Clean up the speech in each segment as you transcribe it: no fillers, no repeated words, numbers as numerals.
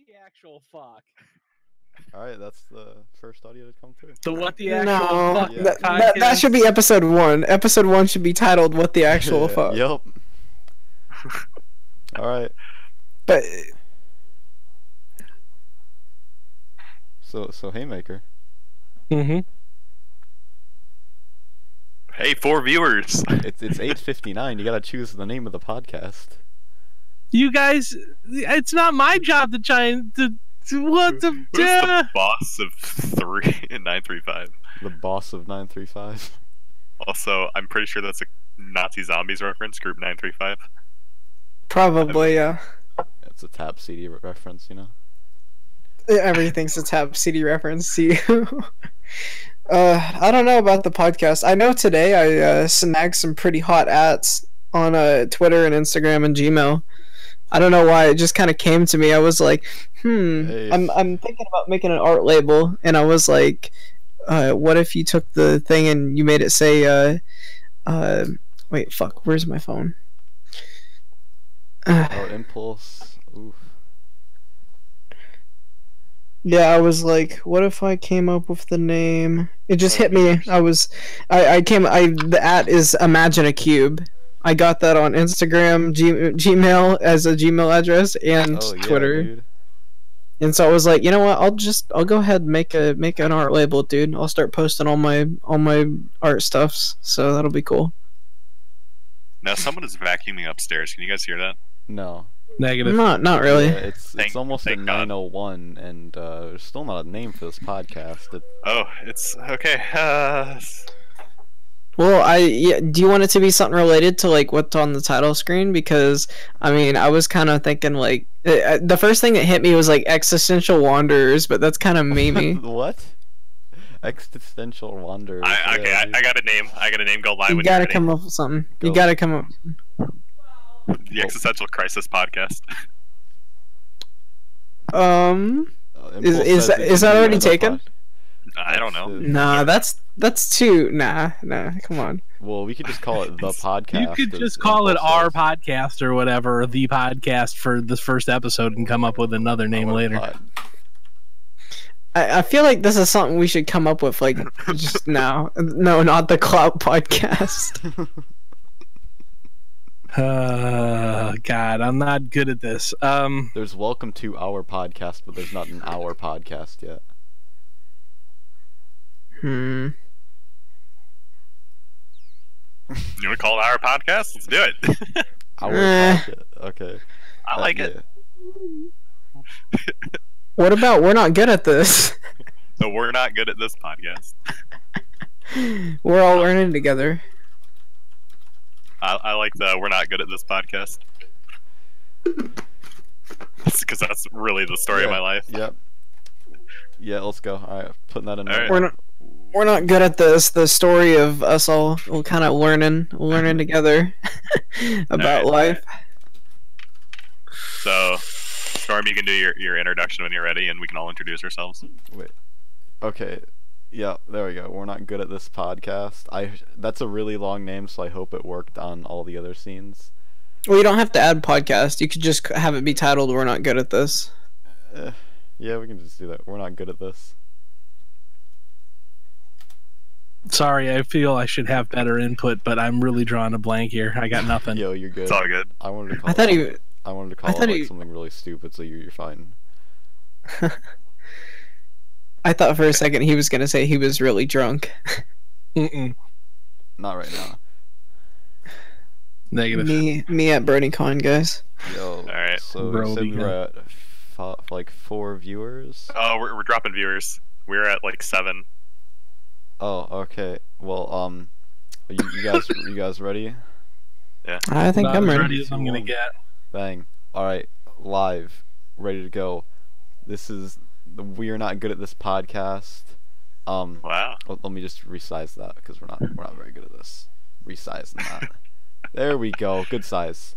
the actual fuck? Alright, that's the first audio to come through. The what the actual fuck? Yeah. That should be episode 1. Episode 1 should be titled "What the Actual Fuck." Yep. Alright. But So Haymaker. Mm-hmm. Hey, 4 viewers. It's 8:59. You gotta choose the name of the podcast. You guys, it's not my job to try and what the Who's the boss of 935? The boss of 935. Also, I'm pretty sure that's a Nazi Zombies reference, Group 935. probably, yeah. It's a Tap CD reference, you know. Everything's a Tab CD reference. See, I don't know about the podcast. I know today I snagged some pretty hot ads on Twitter and Instagram and Gmail. I don't know why, it just kind of came to me. I was like, Hey. I'm thinking about making an art label, and I was like, what if you took the thing and you made it say, wait, fuck, where's my phone? Oh, Impulse. Oof. Yeah, I was like, what if I came up with the name? It just hit me. The at is Imagine a Cube. I got that on Instagram, Gmail as a Gmail address, and Oh, yeah, Twitter. dude. And so I was like, you know what? I'll go ahead and make an art label, dude. I'll start posting all my art stuffs. So that'll be cool. Now, someone is vacuuming upstairs. Can you guys hear that? No. Negative? Not really. Yeah, it's almost at thank God. 9:01, and there's still not a name for this podcast. Oh, it's okay. Well, do you want it to be something related to like what's on the title screen? Because I mean, I was kind of thinking like the first thing that hit me was like existential wanderers, but that's kind of memey. What? Existential Wanderers. I got a name. I got a name. Go live You when gotta you're ready. come up with something. Go. You gotta come up. The Existential Crisis Podcast. Is that already taken? I don't know. Nah, that's too. Nah. Come on. Well, we could just call it the podcast. You could as just call it Impulse our says. podcast or whatever, the podcast for this first episode, and come up with another name Our later. pod. I feel like this is something we should come up with like just now. No, not the Clout Podcast. God, I'm not good at this. There's welcome to our podcast, but there's not an our podcast yet. You want to call it our podcast? Let's do it. Our podcast. Okay. I like it. What about we're not good at this? So we're not good at this podcast. We're all learning together. I like the we're not good at this podcast. Because that's really the story of my life. Yep. Yeah, let's go. Alright, putting that in there. All right. We're not good at this. The story of us all kind of learning together about life. So, Storm, you can do your introduction when you're ready, and we can all introduce ourselves. Wait. Okay. Yeah, there we go. We're not good at this podcast. That's a really long name, so I hope it worked on all the other scenes. Well, you don't have to add podcast. You could just have it be titled "We're not good at this." Yeah, we can just do that. We're not good at this. Sorry, I feel I should have better input, but I'm really drawing a blank here. I got nothing. Yo, you're good. It's all good. I wanted to call I thought it he. like something really stupid, so you're fine. I thought for a second he was gonna say he was really drunk. Mm-mm. Not right now. Negative. Me at BronyCon, guys. Yo, Alright. so we Brody, said we yeah. were at like 4 viewers. Oh, we're dropping viewers. We're at like 7. Oh, okay. Well, you guys ready? Yeah. I think About I'm as ready. as I'm gonna get. Bang. Alright, live. Ready to go. This is the We're Not Good at This podcast. Wow. Let me just resize that, because we're not very good at this. Resizing that. There we go. Good size.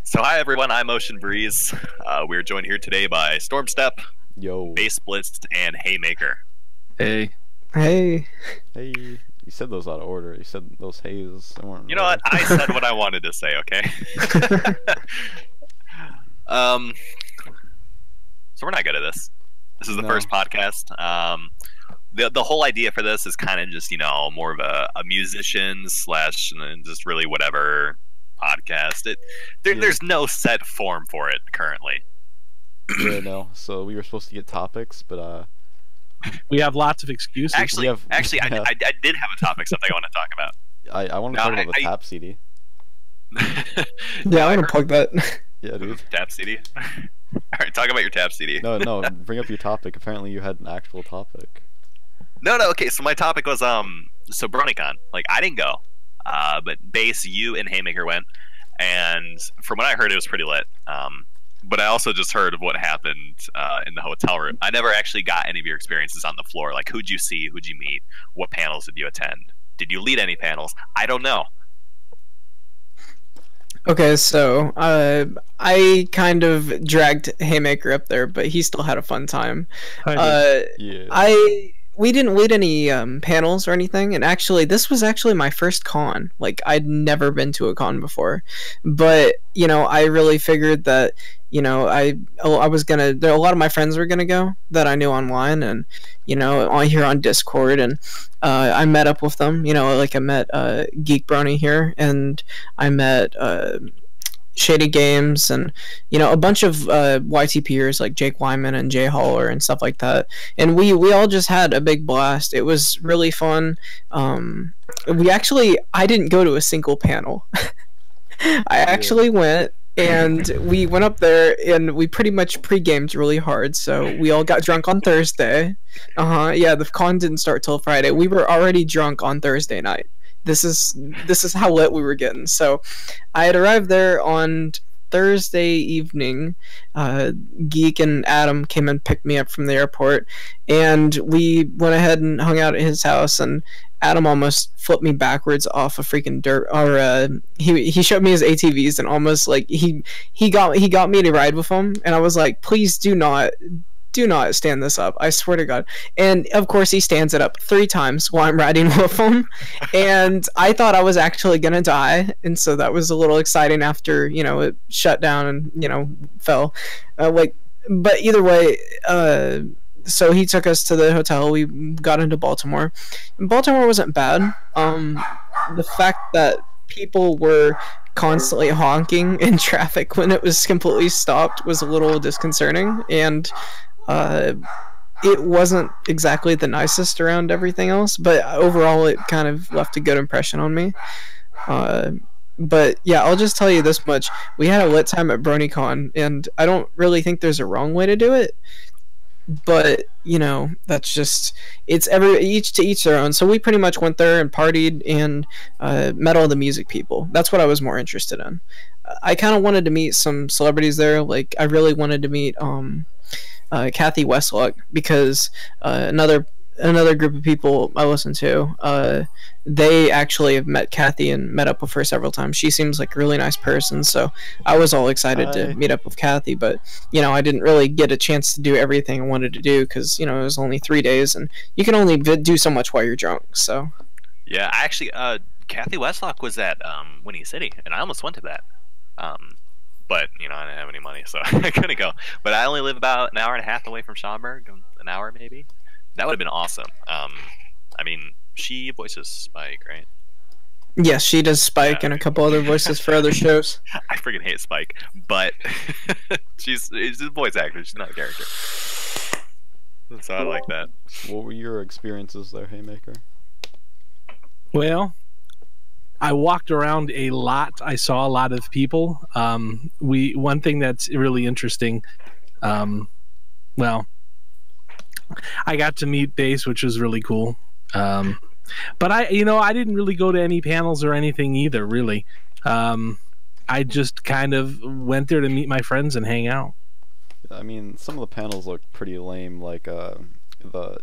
So hi everyone, I'm Ocean Breeze. We're joined here today by Stormstep, Yo. Bassblitzed, and Haymaker. Hey. Hey. Hey. You said those out of order. You said those hays. They weren't You know what? I said what I wanted to say, okay? so we're not good at this. This is the No. first podcast. The whole idea for this is kind of just, you know, more of a musician slash just really whatever podcast. There's no set form for it currently. Yeah, no. So we were supposed to get topics, but We have lots of excuses. Actually, yeah. I did have a topic, something I want to talk about. I want to No, talk about the Tap CD. Yeah, I want to plug that. Yeah, dude. Tap CD. All right, talk about your Tap CD. No, bring up your topic. Apparently, you had an actual topic. No. Okay, so my topic was so BronyCon. Like I didn't go, but Bass, you and Haymaker went, and from what I heard, it was pretty lit. But I also just heard of what happened in the hotel room. I never actually got any of your experiences on the floor. Like, who'd you see? Who'd you meet? What panels did you attend? Did you lead any panels? I don't know. Okay, so I kind of dragged Haymaker up there, but he still had a fun time. Yeah. We didn't lead any panels or anything, and actually, this was actually my first con. Like, I'd never been to a con before, but you know, I really figured that, you know, I was gonna. A lot of my friends were gonna go that I knew online, and you know, on here on Discord, and I met up with them. You know, like I met Geek Brony here, and I met Shady Games, and you know, a bunch of YTPers like Jake Wyman and Jay Haller and stuff like that, and we all just had a big blast. It was really fun. I didn't go to a single panel. I actually went, and we went up there and we pretty much pre-gamed really hard, so we all got drunk on Thursday. Yeah, the con didn't start till Friday. We were already drunk on Thursday night. This is how lit we were getting. So I had arrived there on Thursday evening. Geek and Adam came and picked me up from the airport, and we went ahead and hung out at his house, and Adam almost flipped me backwards off a freaking dirt. Or he showed me his ATVs, and almost like he got me to ride with him, and I was like, please do not stand this up, I swear to God. And of course he stands it up 3 times while I'm riding with him, and I thought I was actually gonna die, and so that was a little exciting after, you know, it shut down and, you know, fell. But either way, so he took us to the hotel. We got into Baltimore. And Baltimore wasn't bad. The fact that people were constantly honking in traffic when it was completely stopped was a little disconcerting, and it wasn't exactly the nicest around everything else, but overall it kind of left a good impression on me. But yeah, I'll just tell you this much. We had a lit time at BronyCon, and I don't really think there's a wrong way to do it, but you know, that's just, it's each to each their own. So we pretty much went there and partied and met all the music people. That's what I was more interested in. I kind of wanted to meet some celebrities there. Like, I really wanted to meet Kathy Westlock, because another group of people I listen to, they actually have met Kathy and met up with her several times. She seems like a really nice person, so I was all excited to meet up with Kathy, but you know, I didn't really get a chance to do everything I wanted to do, because you know, it was only 3 days and you can only do so much while you're drunk. So yeah, actually, Kathy Westlock was at Winnie City, and I almost went to that. But you know, I didn't have any money, so I couldn't go. But I only live about an hour and a half away from Schaumburg, an hour maybe. That would have been awesome. I mean, she voices Spike, right? yes, she does Spike and a couple other voices for other shows. I freaking hate Spike, but she's a voice actor. She's not a character. So I like that. What were your experiences there, Haymaker? Well, I walked around a lot. I saw a lot of people. One thing that's really interesting, well, I got to meet Bass, which was really cool. But I didn't really go to any panels or anything either, really. I just kind of went there to meet my friends and hang out. I mean, some of the panels look pretty lame, like the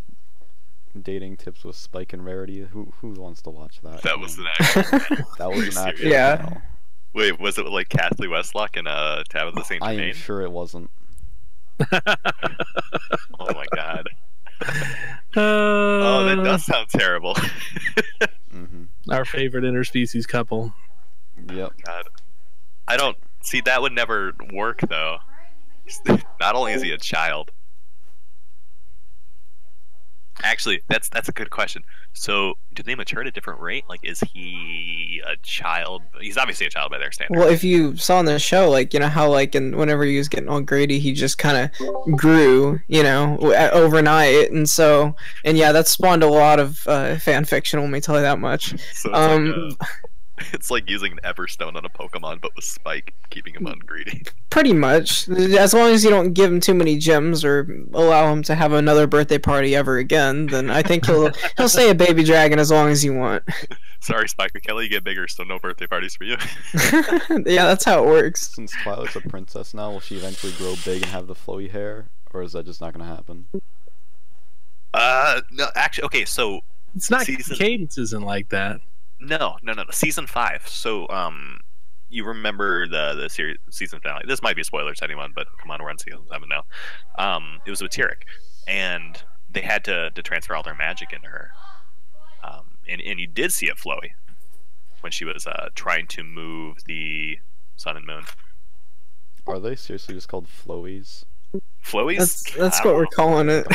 dating tips with Spike and Rarity. Who wants to watch that? That was an actual. That was an actual Yeah. panel. Wait, was it like Kathy Westlock and Tabitha St. I am Germain? sure it wasn't. Oh my god. Oh, that does sound terrible. Our favorite interspecies couple. Yep. God. I don't see, that would never work though. Not only is he a child. Actually, that's a good question. So, do they mature at a different rate? Like, is he a child? He's obviously a child by their standards. Well, if you saw in the show, like, you know how, like, whenever he was getting all Grady, he just kind of grew, you know, overnight, and so, and yeah, that spawned a lot of fan fiction. Let me tell you that much. So it's like using an Everstone on a Pokemon, but with Spike, keeping him ungreedy. Pretty much, as long as you don't give him too many gems or allow him to have another birthday party ever again, then I think he'll stay a baby dragon as long as you want. Sorry, Spike McKelly, you get bigger, so no birthday parties for you. Yeah, that's how it works. Since Twilight's a princess now, will she eventually grow big and have the flowy hair, or is that just not gonna happen? No, actually, okay, so It's not. Cadence isn't like that. No. Season 5. So, you remember the series season finale? This might be a spoiler to anyone, but come on, we're on season 7 now. It was with Tyrek, and they had to transfer all their magic into her. And you did see it flowy when she was trying to move the sun and moon. Are they seriously just called flowies? Flowies? That's what we're calling it.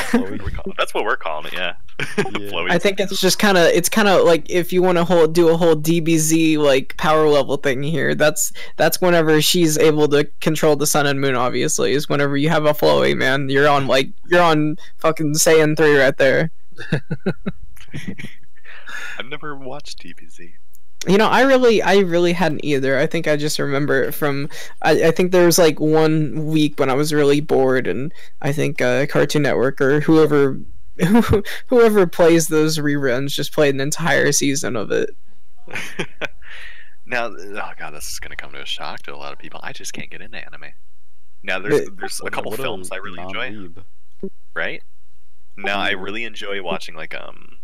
That's what we're calling it. Yeah. Flowies. I think it's just kind of like if you want to do a whole DBZ like power level thing here. That's whenever she's able to control the sun and moon. Obviously, is whenever you have a flowy man. You're on fucking Saiyan 3 right there. I've never watched DBZ. You know, I really hadn't either. I think I just remember it from. I think there was like one week when I was really bored, and I think Cartoon Network or whoever plays those reruns just played an entire season of it. Now, oh god, this is gonna come to a shock to a lot of people. I just can't get into anime. Now, there's a couple films I really enjoy. Right? Now, I really enjoy watching like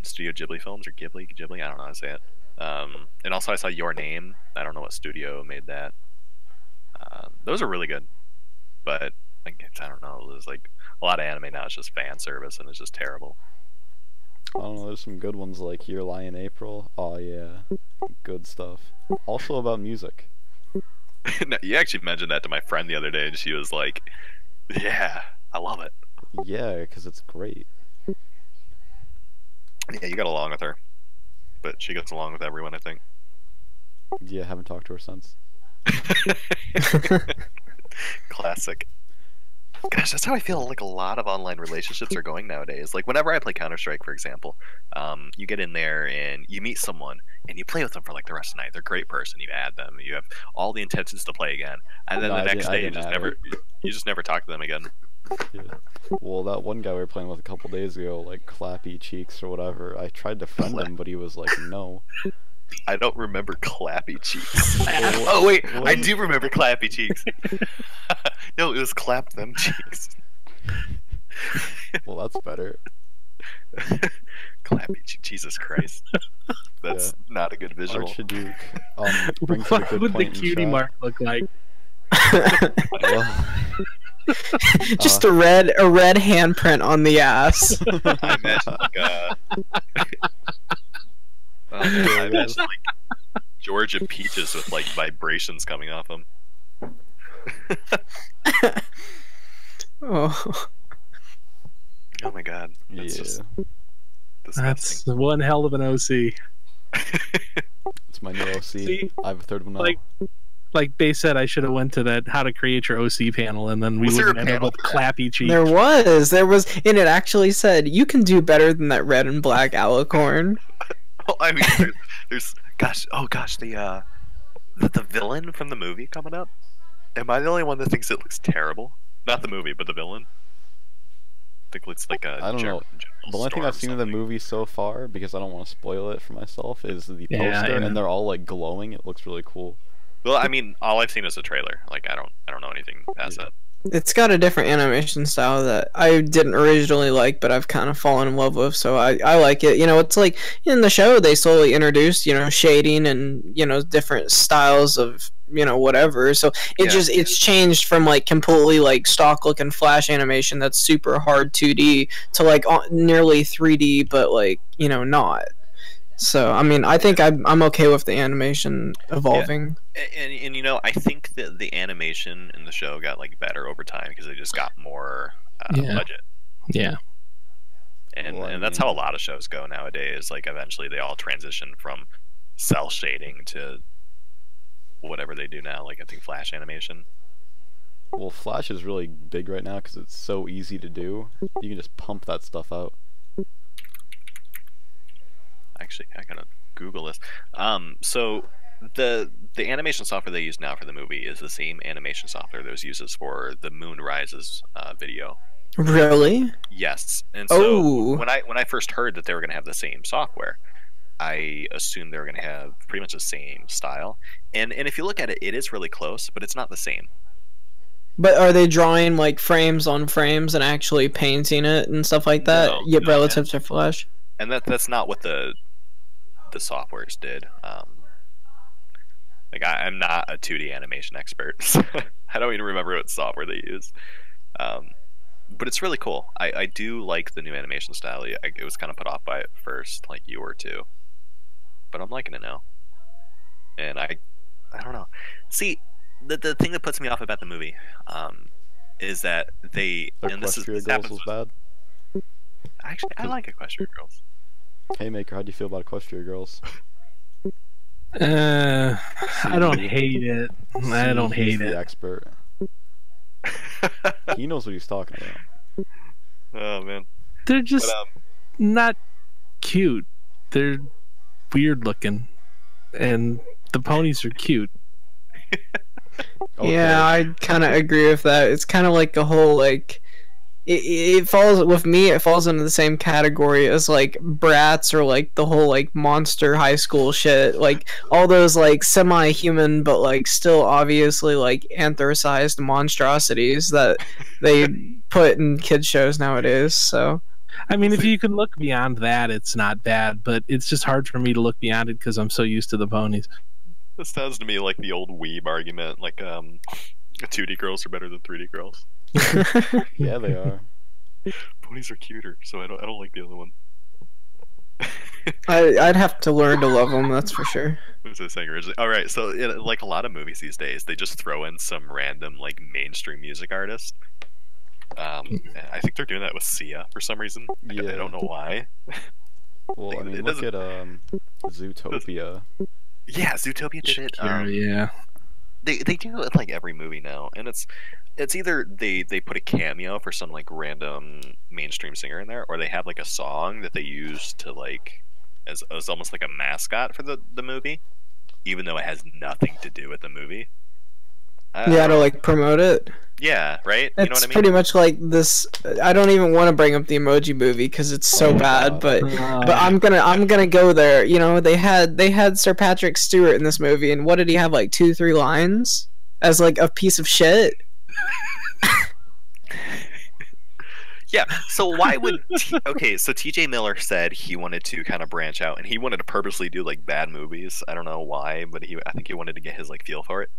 Studio Ghibli films or Ghibli. I don't know how to say it. And also I saw Your Name. I don't know what studio made that. Those are really good, but I don't know. There's like a lot of anime now. It's just fan service, and it's just terrible. I don't know. There's some good ones like Here Lie in April. Oh yeah, good stuff. Also about music. No, you actually mentioned that to my friend the other day, and she was like, "Yeah, I love it." Yeah, because it's great. Yeah, you got along with her. But she gets along with everyone, I think. Yeah, haven't talked to her since. Classic. Gosh, that's how I feel like a lot of online relationships are going nowadays. Like, whenever I play Counter-Strike, for example, you get in there and you meet someone and you play with them for like the rest of the night. They're a great person. You add them. You have all the intentions to play again. And then the next day, you just never talk to them again. Yeah. Well, that one guy we were playing with a couple days ago, like Clappy Cheeks or whatever, I tried to friend him, but he was like, no. I don't remember Clappy Cheeks. Oh, wait, I do remember Clappy Cheeks. No, it was Clap Them Cheeks. Well, that's better. Clappy Cheeks, Jesus Christ. That's not a good visual. Archduke brings up a good What would the point in cutie chat. mark look like? Well, Just a red handprint on the ass. I imagine I imagine like Georgia peaches with like vibrations coming off them. Oh. Oh my god. That's just disgusting. That's one hell of an OC. it's my new OC. See? I have a third one now. Like Bay said, I should have went to that how to create your OC panel, and then we Was there wouldn't a end up panel with for that? Clappy Cheeks. There was, and it actually said you can do better than that red and black alicorn. Well, I mean, there's the villain from the movie coming up. Am I the only one that thinks it looks terrible? Not the movie, but the villain. I think it looks like a. I don't know. The only thing I've seen of the movie so far, because I don't want to spoil it for myself, is the poster, and they're all like glowing. It looks really cool. Well, I mean, all I've seen is a trailer. Like, I don't know anything past that. It's got a different animation style that I didn't originally like, but I've kind of fallen in love with, so I like it. You know, it's like in the show they slowly introduced, you know, shading and, you know, different styles of, you know, whatever. So it's changed from like completely like stock looking flash animation that's super hard 2D to like nearly 3D, but like, you know, not. So I mean, I think I'm okay with the animation evolving. And you know, I think that the animation in the show got like better over time because they just got more Yeah. budget. Yeah. And that's how a lot of shows go nowadays. Like eventually they all transition from cell shading to whatever they do now. Like I think Flash animation. Well, Flash is really big right now because it's so easy to do. You can just pump that stuff out. Actually, I gotta Google this. So the animation software they use now for the movie is the same animation software that was used for the Moon Rises video. Really? Yes, and so Oh. when I first heard that they were going to have the same software, I assumed they were going to have pretty much the same style. And if you look at it, it is really close, but it's not the same. But are they drawing like frames on frames and actually painting it and stuff like that? No, Yep, no, relative to Flash. And that's not what the softwares did. Like I'm not a 2D animation expert. So I don't even remember what software they use. But it's really cool. I do like the new animation style. It was kind of put off by it first, like you were too. But I'm liking it now. And I don't know. See, the thing that puts me off about the movie is that Equestria Girls was bad. Actually, I like Equestria Girls. Haymaker, how do you feel about Equestria Girls? I don't hate it. I don't He's hate the it. expert. He knows what he's talking about. Oh man. They're just But, not cute. They're weird looking, and the ponies are cute. Okay. Yeah, I kind of agree with that. It's kind of like a whole like it falls with me. It falls into the same category as like Bratz or like the whole like Monster High School shit. Like all those like semi-human but like still obviously like anthracized monstrosities that they put in kids shows nowadays. So I mean, if you can look beyond that, it's not bad. But it's just hard for me to look beyond it because I'm so used to the ponies. This sounds to me like the old weeb argument, like 2D girls are better than 3D girls. Yeah, they are. Ponies are cuter, so I don't like the other one. I'd have to learn to love them. That's for sure. What was I saying originally? All right, so like a lot of movies these days, they just throw in some random like mainstream music artist. I think they're doing that with Sia for some reason. Yeah. I don't know why. Well, I mean, It look doesn't- at Zootopia. Yeah, Zootopia did it. Yeah. They do it with like every movie now, and it's either they put a cameo for some like random mainstream singer in there, or they have like a song that they use to like as almost like a mascot for the movie, even though it has nothing to do with the movie. Yeah, to like promote it. Yeah, right. It's You know what I mean? pretty much like this. I don't even want to bring up the Emoji Movie because it's so Oh, bad, God. but I'm gonna go there. You know, they had Sir Patrick Stewart in this movie, and what did he have, like 2-3 lines as like a piece of shit? Yeah. So why would okay? So T.J. Miller said he wanted to kind of branch out, and he wanted to purposely do like bad movies. I don't know why, but I think he wanted to get his like feel for it.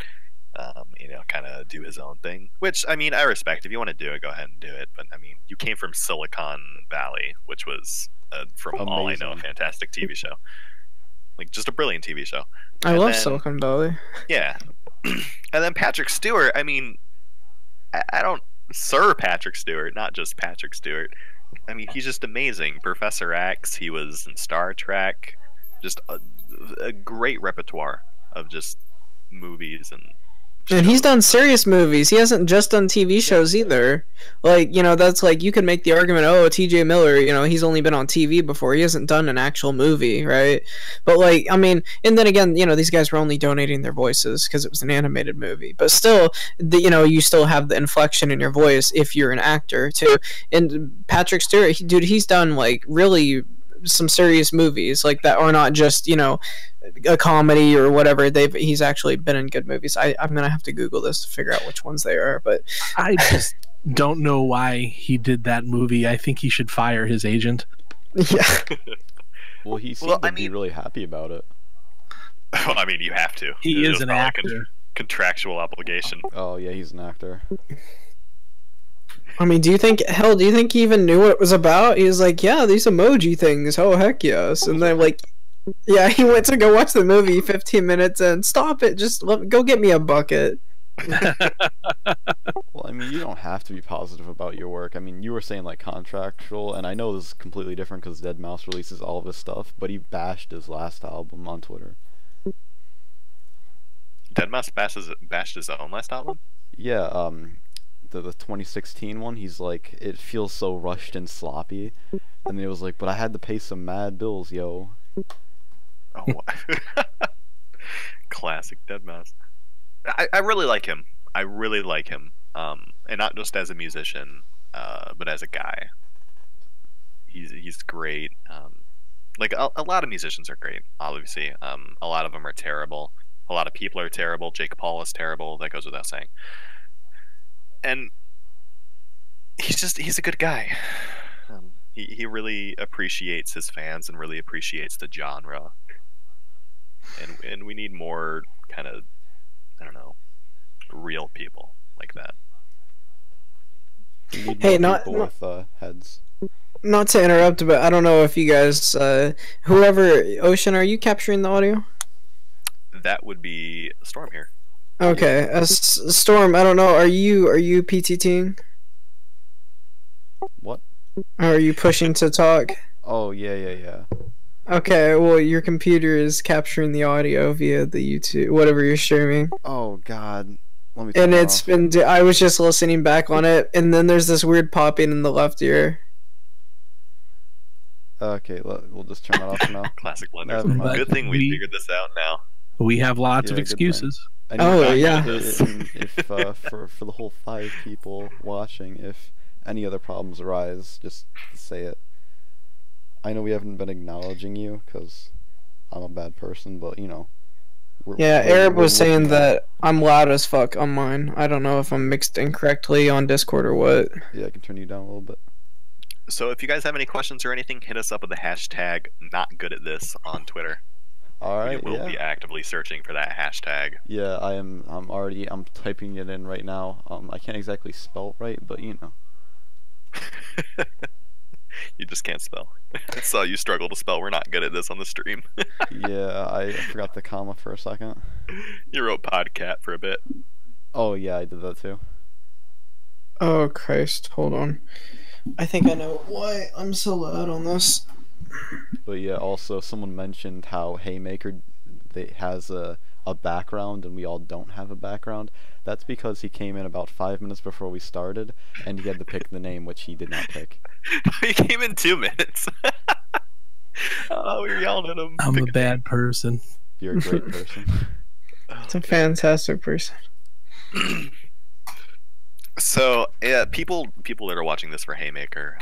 You know, kind of do his own thing. Which I mean, I respect. If you want to do it, go ahead and do it. But I mean, you came from Silicon Valley, which was, from all I know, a Amazing. fantastic TV show. Like just a brilliant TV show. I And love then- Silicon Valley. Yeah. And then Patrick Stewart. I mean, I don't. Sir Patrick Stewart, not just Patrick Stewart. I mean, he's just amazing. Professor X. He was in Star Trek. Just a great repertoire of just movies And he's done serious movies. He hasn't just done TV shows either. Like, you know, that's like, you could make the argument, oh, TJ Miller, you know, he's only been on TV before. He hasn't done an actual movie, right? But, like, I mean, and then again, you know, these guys were only donating their voices because it was an animated movie. But still, you know, you still have the inflection in your voice if you're an actor, too. And Patrick Stewart, dude, he's done, like, really some serious movies like that are not just, you know, a comedy or whatever. He's actually been in good movies. I'm gonna have to Google this to figure out which ones they are, but I just don't know why he did that movie. I think he should fire his agent. yeah. Well, he seemed Well, to I be mean- really happy about it. Well, I mean, you have to. He It is was an probably actor. Contractual obligation. Oh yeah, he's an actor. I mean, do you think he even knew what it was about? He was like, yeah, these emoji things, oh heck yes. And then like Yeah, he went to go watch the movie 15 minutes and stop it. Just go get me a bucket. Well, I mean, you don't have to be positive about your work. I mean, you were saying like contractual, and I know this is completely different because deadmau5 releases all of his stuff, but he bashed his last album on Twitter. deadmau5 bashed his own last album? Yeah, the 2016 one, he's like, it feels so rushed and sloppy, and it was like, but I had to pay some mad bills, yo. Oh, classic deadmau5. I really like him. I really like him. And not just as a musician, but as a guy. He's great. Like a lot of musicians are great, obviously. A lot of them are terrible. A lot of people are terrible. Jake Paul is terrible. That goes without saying. And he's a good guy. He really appreciates his fans and really appreciates the genre. And we need more kind of, I don't know, real people like that. You need Hey, more not- people not- with heads. Not to interrupt, but I don't know if you guys, whoever, Ocean, are you capturing the audio? That would be Storm here. Okay, Storm, I don't know, are you PTTing? What? Or are you pushing to talk? Oh, yeah. Okay, well, your computer is capturing the audio via the YouTube, whatever you're streaming. Oh, God. Let me turn And it it's off. been, I was just listening back on it, and then there's this weird popping in the left ear. Okay, we'll just turn that off now. Classic Never blenders. mind. Good thing we We- figured this out now. We have lots Yeah, of good thing. excuses. And Oh, if- yeah. If for the whole 5 people watching, if any other problems arise, just say it. I know we haven't been acknowledging you because I'm a bad person, but you know. Yeah, we're- Arab we're was saying looking at- that I'm loud as fuck on mine. I don't know if I'm mixed incorrectly on Discord or what. Yeah, I can turn you down a little bit. So if you guys have any questions or anything, hit us up with the hashtag #NotGoodAtThis on Twitter. All right. We will Yeah. be actively searching for that hashtag. Yeah, I'm typing it in right now. I can't exactly spell it right, but you know. You just can't spell. I saw you struggle to spell. We're not good at this on the stream. Yeah, I forgot the comma for a second. You wrote podcat for a bit. Oh yeah, I did that too. Oh Christ, hold on. I think I know why I'm so loud on this. But yeah, also someone mentioned how Haymaker has a background and we all don't have a background. That's because he came in about 5 minutes before we started and he had to pick the name, which he did not pick. He came in 2 minutes. Oh, we were yelling at him. I'm Pick a bad person. You're a great person. It's a fantastic person. So yeah, people that are watching this for Haymaker,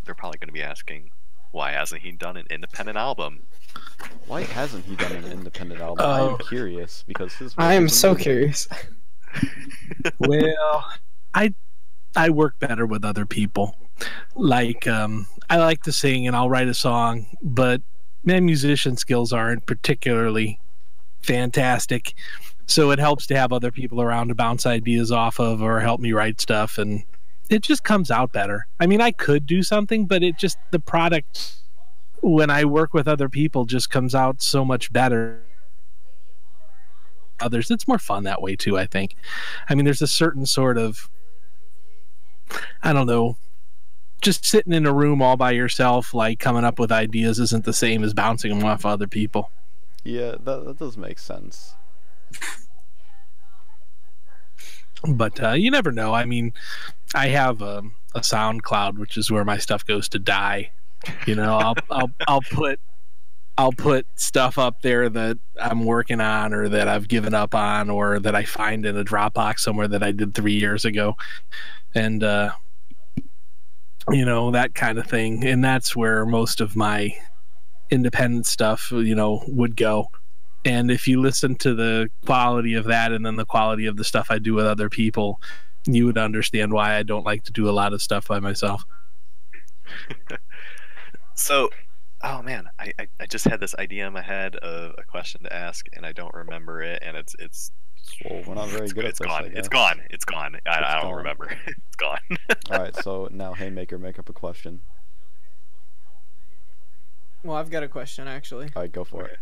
they're probably going to be asking, why hasn't he done an independent album? Why hasn't he done an independent album? I'm curious because his work I am is so amazing. curious. Well, I work better with other people. Like I like to sing and I'll write a song, but my musician skills aren't particularly fantastic. So it helps to have other people around to bounce ideas off of or help me write stuff, and it just comes out better. I mean, I could do something, but it just, the product when I work with other people just comes out so much better. Others, it's more fun that way too, I think. I mean, there's a certain sort of, I don't know, just sitting in a room all by yourself, like coming up with ideas isn't the same as bouncing them off other people. Yeah, that does make sense. But you never know. I mean, I have a SoundCloud, which is where my stuff goes to die. You know, I'll put stuff up there that I'm working on or that I've given up on or that I find in a Dropbox somewhere that I did 3 years ago. And you know, that kind of thing. And that's where most of my independent stuff, you know, would go. And if you listen to the quality of that and then the quality of the stuff I do with other people, you would understand why I don't like to do a lot of stuff by myself. So, oh man, I just had this idea in my head of a question to ask, and I don't remember it, and it's Well, we're not very good at it's this. gone. I guess. It's gone. It's gone. I don't gone. remember. It's gone. All right, so now Haymaker, make up a question. Well, I've got a question actually. All right, go for it.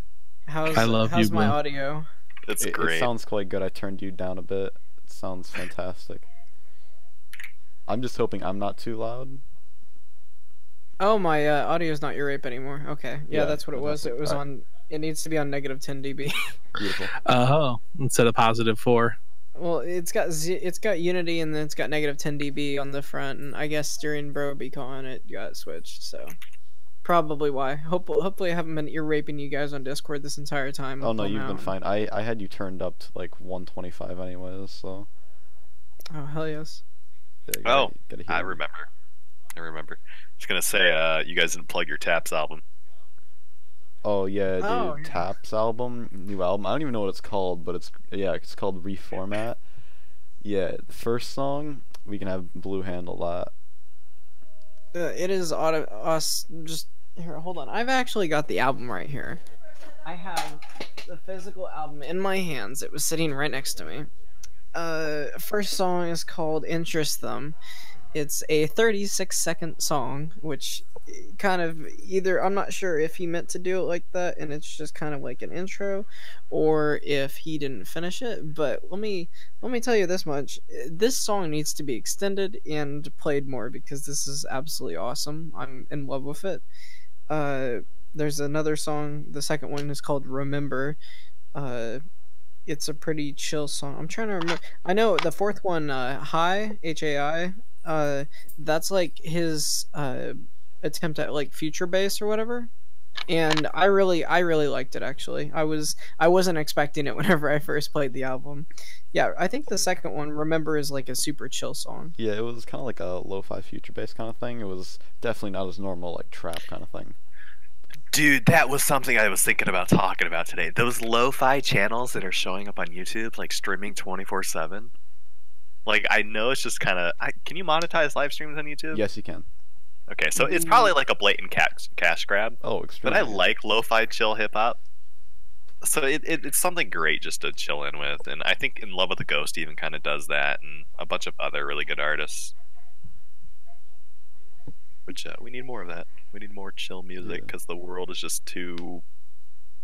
How's I love how's you, my Blue. audio? It's It great. sounds quite good. I turned you down a bit. It sounds fantastic. I'm just hoping I'm not too loud. Oh, my audio is not your rape anymore. Okay, yeah, Yeah, that's what it was. fantastic. It was Alright. on. It needs to be on negative 10 dB. Beautiful. Oh, instead of +4. Well, it's got Unity and then it's got negative 10 dB on the front, and I guess during BroBeacon it got switched. So probably why. Hopefully I haven't been ear raping you guys on Discord this entire time. Oh no, until you've now. been fine. I had you turned up to like 125 anyways, so. Oh hell yes. Yeah, Oh, gotta hear I it. remember. I remember. I was gonna say, you guys didn't plug your Taps album. Oh yeah, dude. Oh, yeah. Taps album, new album. I don't even know what it's called, but it's called Reformat. Yeah, the first song we can have Blue handle that. It is us. Just here, hold on. I've actually got the album right here. I have the physical album in my hands. It was sitting right next to me. First song is called Interest Them. It's a 36-second song, which kind of either I'm not sure if he meant to do it like that and it's just kind of like an intro, or if he didn't finish it. But let me tell you this much: this song needs to be extended and played more because this is absolutely awesome. I'm in love with it. There's another song. The second one is called Remember. It's a pretty chill song. I'm trying to remember. I know the fourth one, High, Hai. That's like his attempt at like future bass or whatever. And I really liked it actually. I wasn't expecting it whenever I first played the album. Yeah, I think the second one, Remember, is like a super chill song. Yeah, it was kind of like a lo-fi future bass kind of thing. It was definitely not as normal like trap kind of thing. Dude, that was something I was thinking about talking about today. Those lo-fi channels that are showing up on YouTube, like streaming 24/7. Like, I know it's just kind of. Can you monetize live streams on YouTube? Yes, you can. Okay, so it's probably like a blatant cash grab. Oh, But extremely. I like lo-fi chill hip hop. So it's something great just to chill in with, and I think In Love with a Ghost even kind of does that, and a bunch of other really good artists. Which we need more of that. We need more chill music Yeah. because the world is just too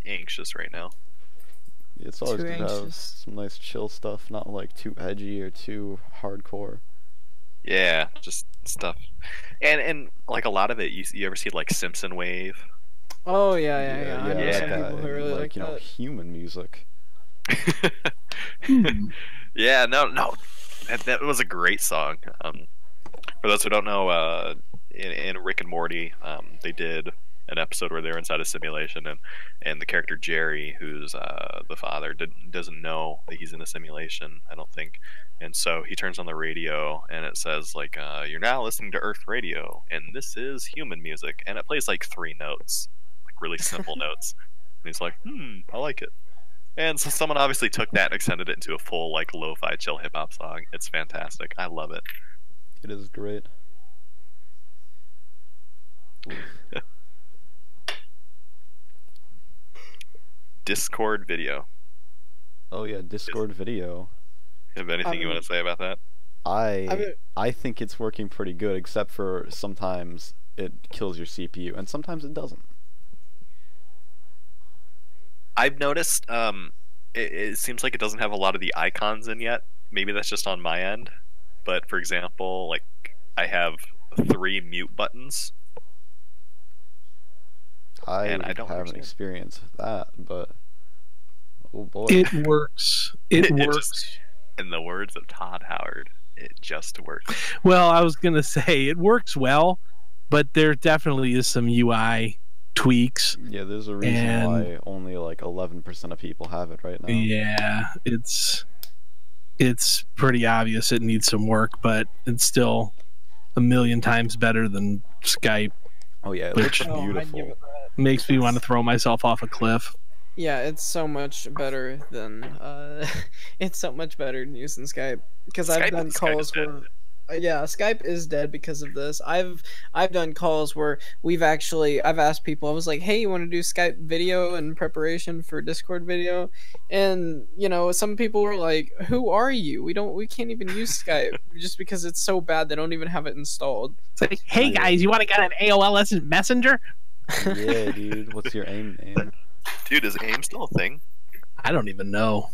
anxious right now. It's always Too good to have anxious. some nice chill stuff, not like too edgy or too hardcore. Yeah, just stuff, and like a lot of it, you ever see like Simpson Wave? Oh yeah. I know yeah, some that people who guy, really like you know, that. human music. Yeah, no, that was a great song. For those who don't know, in Rick and Morty, they did an episode where they're inside a simulation, and the character Jerry, who's the father, doesn't know that he's in a simulation, I don't think, and so he turns on the radio, and it says like, "You're now listening to Earth Radio, and this is human music," and it plays like 3 notes, like really simple notes, and he's like, I like it. And so someone obviously took that and extended it into a full like lo-fi chill hip hop song. It's fantastic. I love it. It is great. Discord video. Oh yeah, Discord video. Have anything you want to say about that? I think it's working pretty good, except for sometimes it kills your CPU, and sometimes it doesn't. I've noticed it seems like it doesn't have a lot of the icons in yet. Maybe that's just on my end. But for example, like I have 3 mute buttons. And I don't haven't understand. experienced that, but oh boy. It works. It It works. just- In the words of Todd Howard, it just works. Well, I was gonna say it works well, but there definitely is some UI tweaks. Yeah, there's a reason And- why only like 11% of people have it right now. Yeah, it's pretty obvious it needs some work, but it's still a million times better than Skype. Oh yeah, it Which- looks Oh, I'd give beautiful. it that. Makes me want to throw myself off a cliff. Yeah, it's so much better than it's so much better than using Skype because I've done Skype is calls dead. where yeah, Skype is dead because of this. I've done calls where I've asked people. I was like, "Hey, you want to do Skype video in preparation for Discord video?" And you know, some people were like, "Who are you? We can't even use Skype just because it's so bad they don't even have it installed." It's like, hey guys, you want to get an AOL Messenger? Yeah, dude. What's your AIM name? Dude, is AIM still a thing? I don't even know.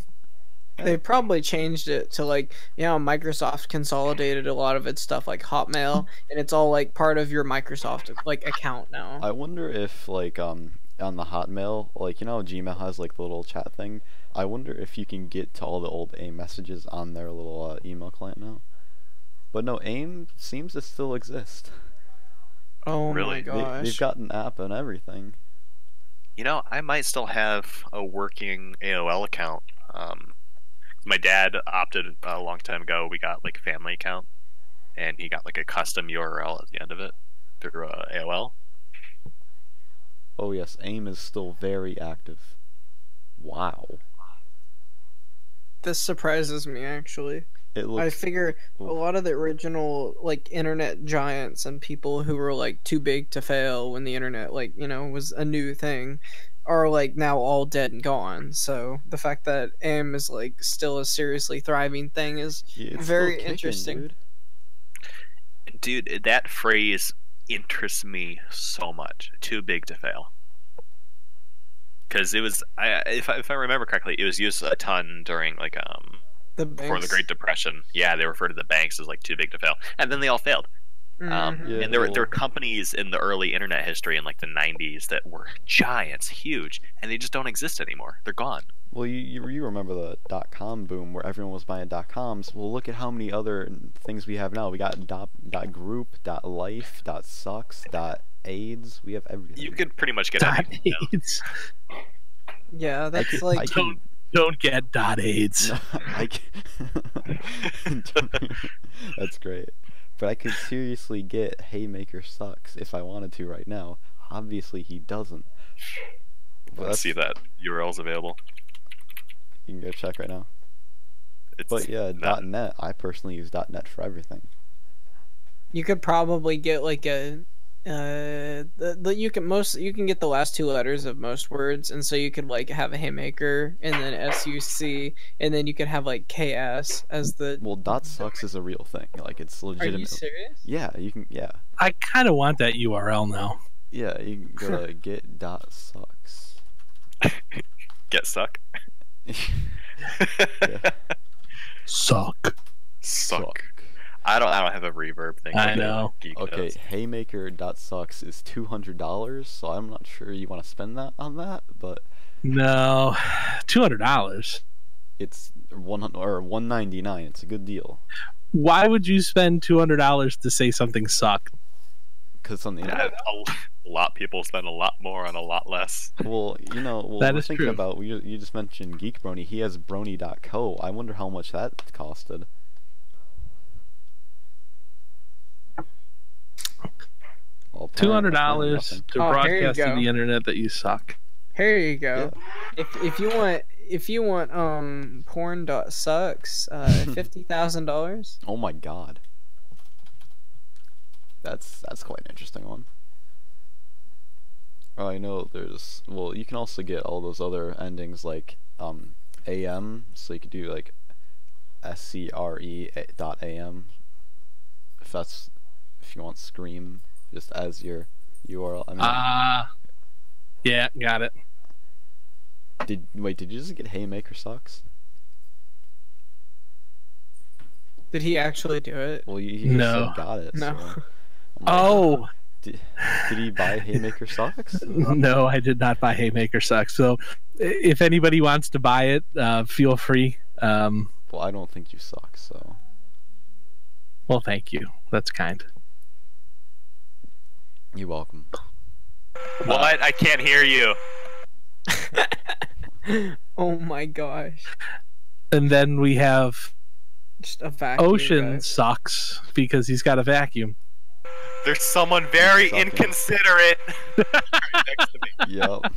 They probably changed it to like, Microsoft consolidated a lot of its stuff like Hotmail, and it's all like part of your Microsoft like account now. I wonder if like on the Hotmail, like how Gmail has like the little chat thing. I wonder if you can get to all the old AIM messages on their little email client now. But no, AIM seems to still exist. Oh Really? my gosh. They've got an app and everything. I might still have a working AOL account. My dad opted a long time ago. We got like a family account, and he got like a custom URL at the end of it through AOL. Oh yes, AIM is still very active. Wow. This surprises me actually. It I looks. figure a lot of the original like internet giants and people who were like too big to fail when the internet like was a new thing are like now all dead and gone. So the fact that AIM is like still a seriously thriving thing is Yeah, it's very still kicking, interesting. Dude, that phrase interests me so much. Too big to fail. Because it was, if I remember correctly, it was used a ton during like The before the banks. Great Depression. Yeah, they referred to the banks as like too big to fail, and then they all failed. Mhm. Yeah, And there well- were comanies in the early internet history in like the 90s that were giants, huge, and they just don't exist anymore. They're gone. Well, you remember the .com boom where everyone was buying .coms. Well, look at how many other things we have now. We got .group, .life, .sucks, .aids. We have everything. You could pretty much get Dot anything. AIDS. Yeah, that's could- like I can- Don't get dot AIDS. I can... That's great. But I could seriously get Haymaker sucks if I wanted to right now. Obviously, he doesn't. But Let's see that URL's available. You can go check right now. It's But yeah, not- .net. I personally use .net for everything. you could probably get like a you can get the last two letters of most words, and so you could like have a Haymaker and then SUC, and then you could have like KS as the. Well, .sucks is a real thing. Like it's Are legitimate. you serious? Yeah, you can. Yeah, I kind of want that URL now. yeah. You can go to get.sucks. Get suck. Yeah. Suck. Suck. I don't have a reverb thing. I know. Geek Okay, does. Haymaker.sucks is $200, so I'm not sure you want to spend that on that, but No, $200. it's $199. It's a good deal Why would you spend $200 to say something sucked? because on the internet. A lot of people spend a lot more on a lot less. Well, That we're is thinking true. about you just mentioned Geek Brony. He has Brony.co. I wonder how much that costed. Well, apparently $200 nothing. to Oh, here you broadcast to go. the internet that you suck. Here you go. If you want porn.sucks, $50,000. Oh my god. That's quite an interesting one. Oh, I know there's you can also get all those other endings like AM, so you could do like scre.am if you want Scream just as your URL. I mean, Yeah, got it. did you just get Haymaker sucks? Did he actually do it? Well, you just No. said got it. No. So, I'm like, Oh, did he buy Haymaker sucks? no, I did not buy Haymaker Sucks. So if anybody wants to buy it, feel free. Well, I don't think you suck, so. Well, thank you. That's kind. You're welcome. What? I can't hear you. Oh my gosh. And then we have Just a vacuum. Ocean guys. Sucks because he's got a vacuum. There's someone very Sucking. inconsiderate right next to me. Yep.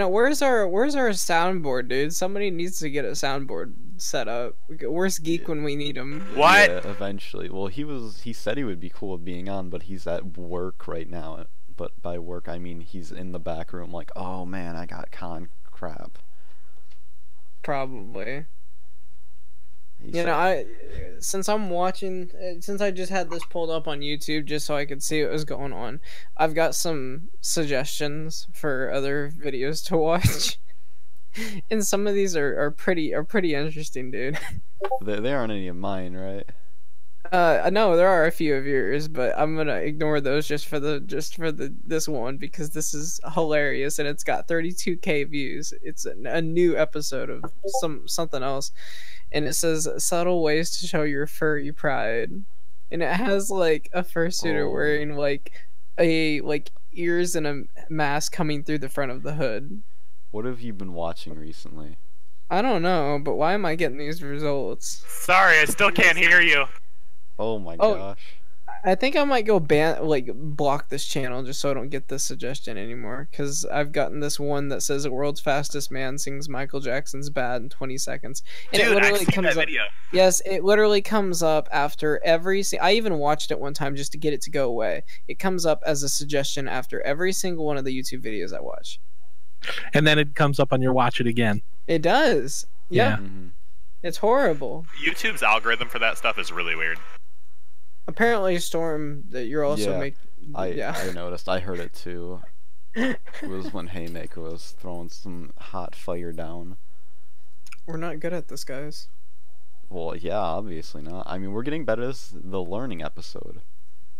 Where's our soundboard, dude? Somebody needs to get a soundboard set up. Where's Geek when we need him? What? Yeah, eventually. Well, he said he would be cool with being on, but he's at work right now. But by work, I mean he's in the back room like, oh man, I got con crap. Probably. You know, since I'm watching, since I just had this pulled up on YouTube just so I could see what was going on, I've got some suggestions for other videos to watch, and some of these are pretty interesting, dude. They aren't any of mine, right? No, there are a few of yours, but I'm gonna ignore those just for this one because this is hilarious and it's got 32K views. It's a new episode of something else, and it says subtle ways to show your furry pride, and it has like a fursuiter wearing like ears and a mask coming through the front of the hood. What have you been watching recently? I don't know, but why am I getting these results? Sorry, I still can't hear you. Oh my gosh. I think I might go block this channel just so I don't get this suggestion anymore, because I've gotten this one that says the world's fastest man sings Michael Jackson's Bad in 20 seconds. And Dude, it literally I've seen comes that up, video. yes, it literally comes up after every I even watched it one time just to get it to go away. It comes up as a suggestion after every single one of the YouTube videos I watch. And then it comes up on your watch it again. It does. Yeah. Mm-hmm. It's horrible. YouTube's algorithm for that stuff is really weird. Apparently, Storm, that you're also I noticed. I heard it too. It was when Haymaker was throwing some hot fire down. We're not good at this, guys. Well, yeah, obviously not. I mean, we're getting better as the learning episode.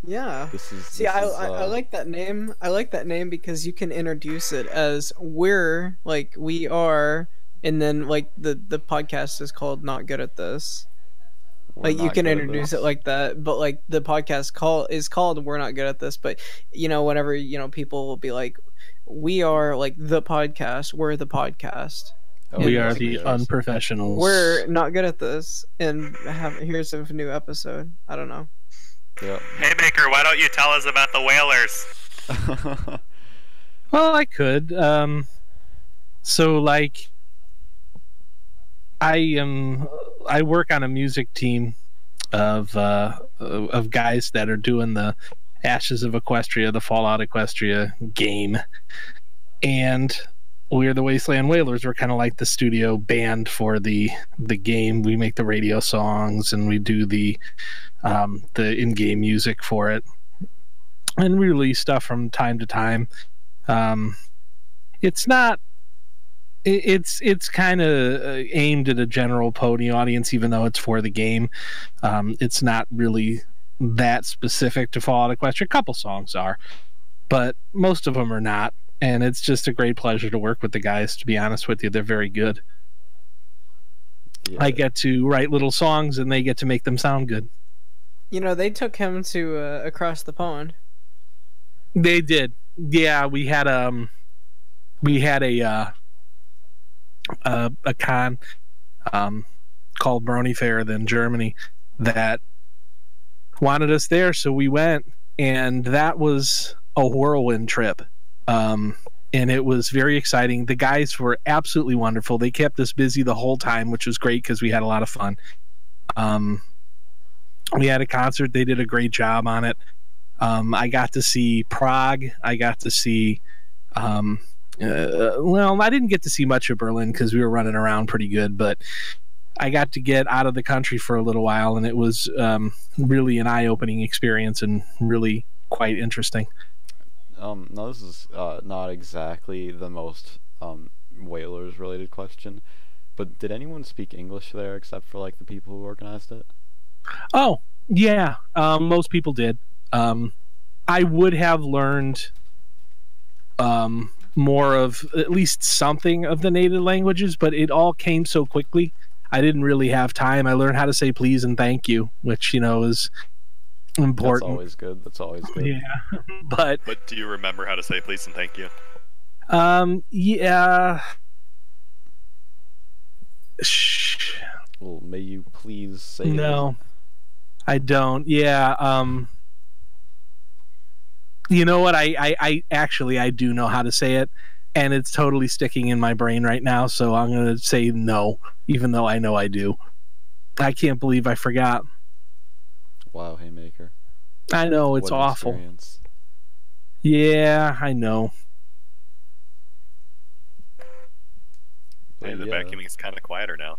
Yeah. I like that name. I like that name because you can introduce it as we are, and then like the podcast is called Not Good at This. Like you can introduce it like that, but like the podcast is called We're Not Good at This. But you know, whenever people will be like, we are like the podcast, we're the podcast. We are the unprofessionals. We're not good at this, and here's a new episode. I don't know. Yep. Haymaker, why don't you tell us about the Whalers? Well, I could. So like, I work on a music team of guys that are doing the Ashes of Equestria, the Fallout Equestria game, and we're the Wasteland Whalers. We're kind of like the studio band for the game. We make the radio songs and we do the in-game music for it, and we release stuff from time to time. It's not. It's kind of aimed at a general pony audience, even though it's for the game. It's not really that specific to Fallout Equestria. A couple songs are, but most of them are not. And it's just a great pleasure to work with the guys, to be honest with you. They're very good. Yeah. I get to write little songs, and they get to make them sound good. You know, they took him to across the pond. They did. Yeah, we had a con called Brony Fair in Germany that wanted us there, so we went, and that was a whirlwind trip. And it was very exciting. The guys were absolutely wonderful. They kept us busy the whole time, which was great because we had a lot of fun. We had a concert. They did a great job on it. I got to see Prague. I got to see well, I didn't get to see much of Berlin because we were running around pretty good, but I got to get out of the country for a little while, and it was really an eye-opening experience and really quite interesting. No, this is not exactly the most Whalers-related question, but did anyone speak English there except for like the people who organized it? Oh, yeah, most people did. I would have learned more of at least something of the native languages, but it all came so quickly. I didn't really have time. I learned how to say please and thank you, which, is important. That's always good. That's always good. Yeah. But do you remember how to say please and thank you? Yeah. Well, may you please say No. I don't. Yeah, you know what? I actually I do know how to say it, and it's totally sticking in my brain right now, so I'm going to say no, even though I know I do. I can't believe I forgot. Wow, Haymaker. I know, it's what awful. Experience. Yeah, I know. Hey, the vacuuming is kind of quieter now.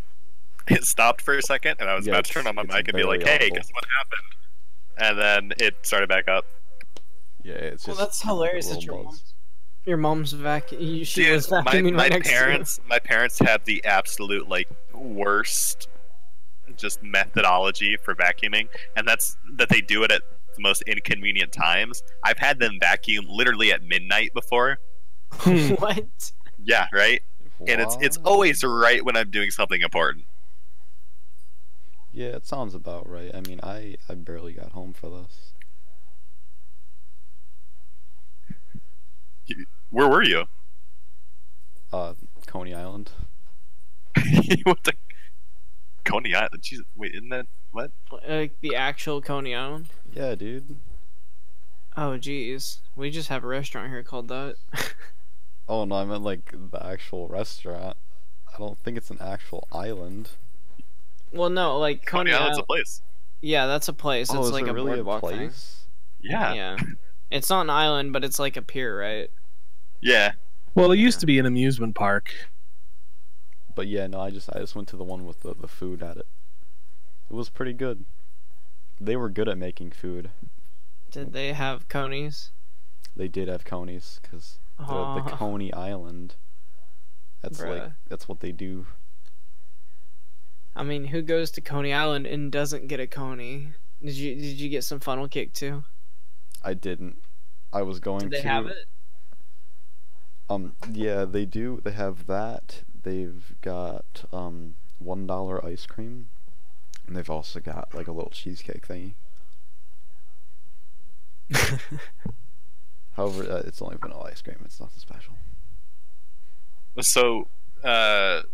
it stopped for a second, and I was Yeah, about to turn on my it's mic and be like, barely "Hey, audible. guess what happened?" And then it started back up. Yeah, it's Well, just that's kind of like a hilarious that little your buzz. mom's vacuum. She Dude, was vacuuming my right next parents, my parents have the absolute like worst just methodology for vacuuming, and that's that they do it at the most inconvenient times. I've had them vacuum literally at midnight before. to you. What? Yeah, right. And it's What? always right when I'm doing something important. Yeah, it sounds about right. I mean, I barely got home for this. Where were you? Coney Island. You went to Coney Island. Jesus, wait, isn't that what? Like the actual Coney Island? Yeah, dude. Oh, geez. We just have a restaurant here called that. Oh no, I meant like the actual restaurant. I don't think it's an actual island. Well, no, like Coney Coney Island's a Island. place. Yeah, that's a place. Oh, It's is like it a really a boardwalk thing. place? Yeah. Yeah. It's not an island, but it's like a pier, right? Yeah. Well, it used to be an amusement park. But yeah, no, I just went to the one with the food at it. It was pretty good. They were good at making food. Did they have conies? They did have conies because the Oh, Coney Island. That's Bruh. that's what they do. I mean, who goes to Coney Island and doesn't get a coney? Did you get some funnel cake too? I didn't. I was going Did they to. have it? Yeah, they do. They have that. They've got $1 ice cream, and they've also got like a little cheesecake thingy. However, it's only vanilla ice cream. It's nothing special. So,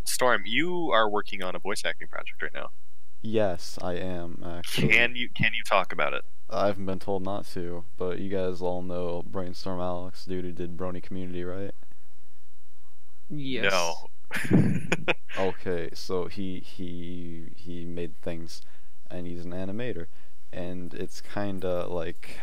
Storm, you are working on a voice acting project right now. Yes, I am actually. Can you talk about it? I haven't been told not to, but you guys all know Brainstorm Alex, dude who did Brony Community, right? Yes. No. Okay, so he made things, and he's an animator, and it's kind of like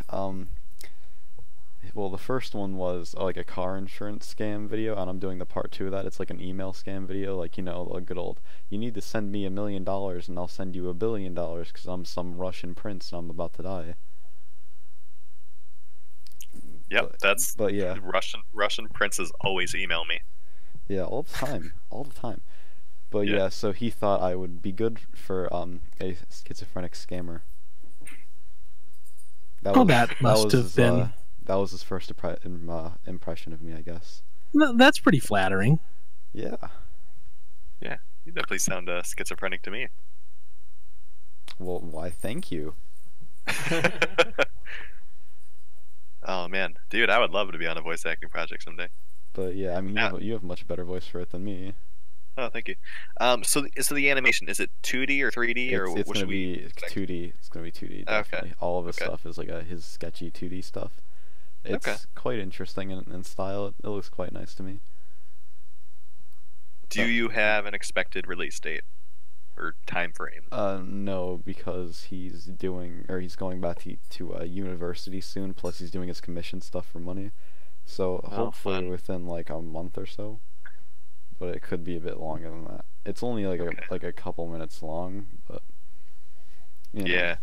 well, the first one was like a car insurance scam video, and I'm doing the part 2 of that. It's like an email scam video, like, you know, a good old, you need to send me $1 million and I'll send you $1 billion because I'm some Russian prince and I'm about to die. Yep, But yeah, Russian princes always email me. yeah, all the time, all the time. But Yeah. yeah, so he thought I would be good for a schizophrenic scammer. That must was have his, been. that was his first impression of me, I guess. No, that's pretty flattering. Yeah. Yeah, you definitely sound schizophrenic to me. Well, why? Thank you. Oh man, dude, I would love to be on a voice acting project someday. But yeah, I mean, Yeah. you have much better voice for it than me. Oh, thank you. So the animation, is it 2D or 3D or It's what gonna should we be expect? 2D. It's gonna be 2D. Okay. Definitely. All of his Okay. stuff is like his sketchy 2D stuff. It's Okay. quite interesting in style. It looks quite nice to me. Do you have an expected release date or time frame? No, because he's going back to university soon. Plus, he's doing his commission stuff for money. So hopefully fun. within like a month or so. But it could be a bit longer than that. It's only like Okay. a couple minutes long, but you know. Yeah.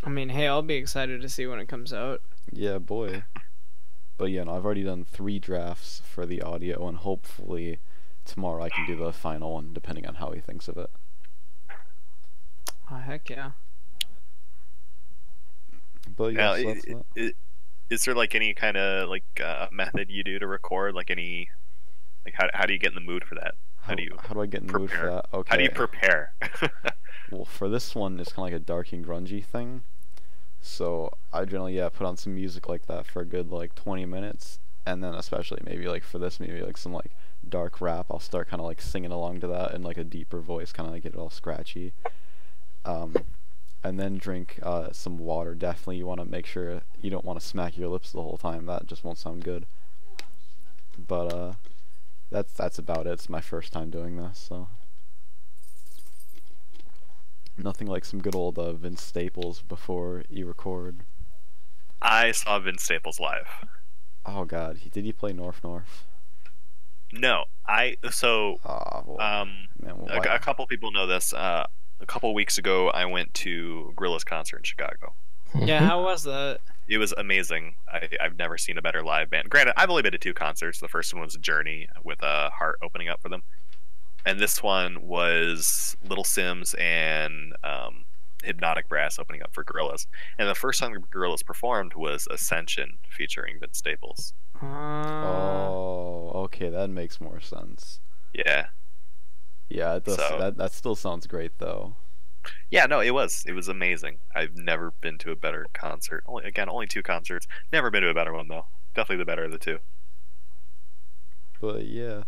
I mean, hey, I'll be excited to see when it comes out. Yeah, boy. But yeah, no, I've already done 3 drafts for the audio, and hopefully tomorrow I can do the final one, depending on how he thinks of it. Oh, heck yeah. But yeah, Now, so that's that. is there like any kind of like method you do to record? Like any, like how do you get in the mood for that? How do I get in the mood for prepare? that? Okay. How do you prepare? Well, for this one, it's kind of like a dark and grungy thing. So I generally put on some music like that for a good like 20 minutes, and then especially maybe like for this, maybe like some like dark rap. I'll start kind of like singing along to that in like a deeper voice, kind of like get it all scratchy. And then drink some water. Definitely, you want to make sure you don't want to smack your lips the whole time. That just won't sound good. But that's about it. It's my first time doing this, so. Nothing like some good old Vince Staples before you record. I saw Vince Staples live. Oh God, did he play North North? No, Well, man, well, a couple people know this. A couple weeks ago, I went to Gorillaz concert in Chicago. Yeah, how was that? It was amazing. I've never seen a better live band. Granted, I've only been to 2 concerts. The first one was Journey with Heart opening up for them, and this one was Little Sims and Hypnotic Brass opening up for Gorillaz. And the first song Gorillaz performed was Ascension featuring Vince Staples. Oh, okay, that makes more sense. Yeah. Yeah, it does, that still sounds great though. Yeah, no, it was amazing. I've never been to a better concert. Only 2 concerts. Never been to a better one though. Definitely the better of the 2. But yeah,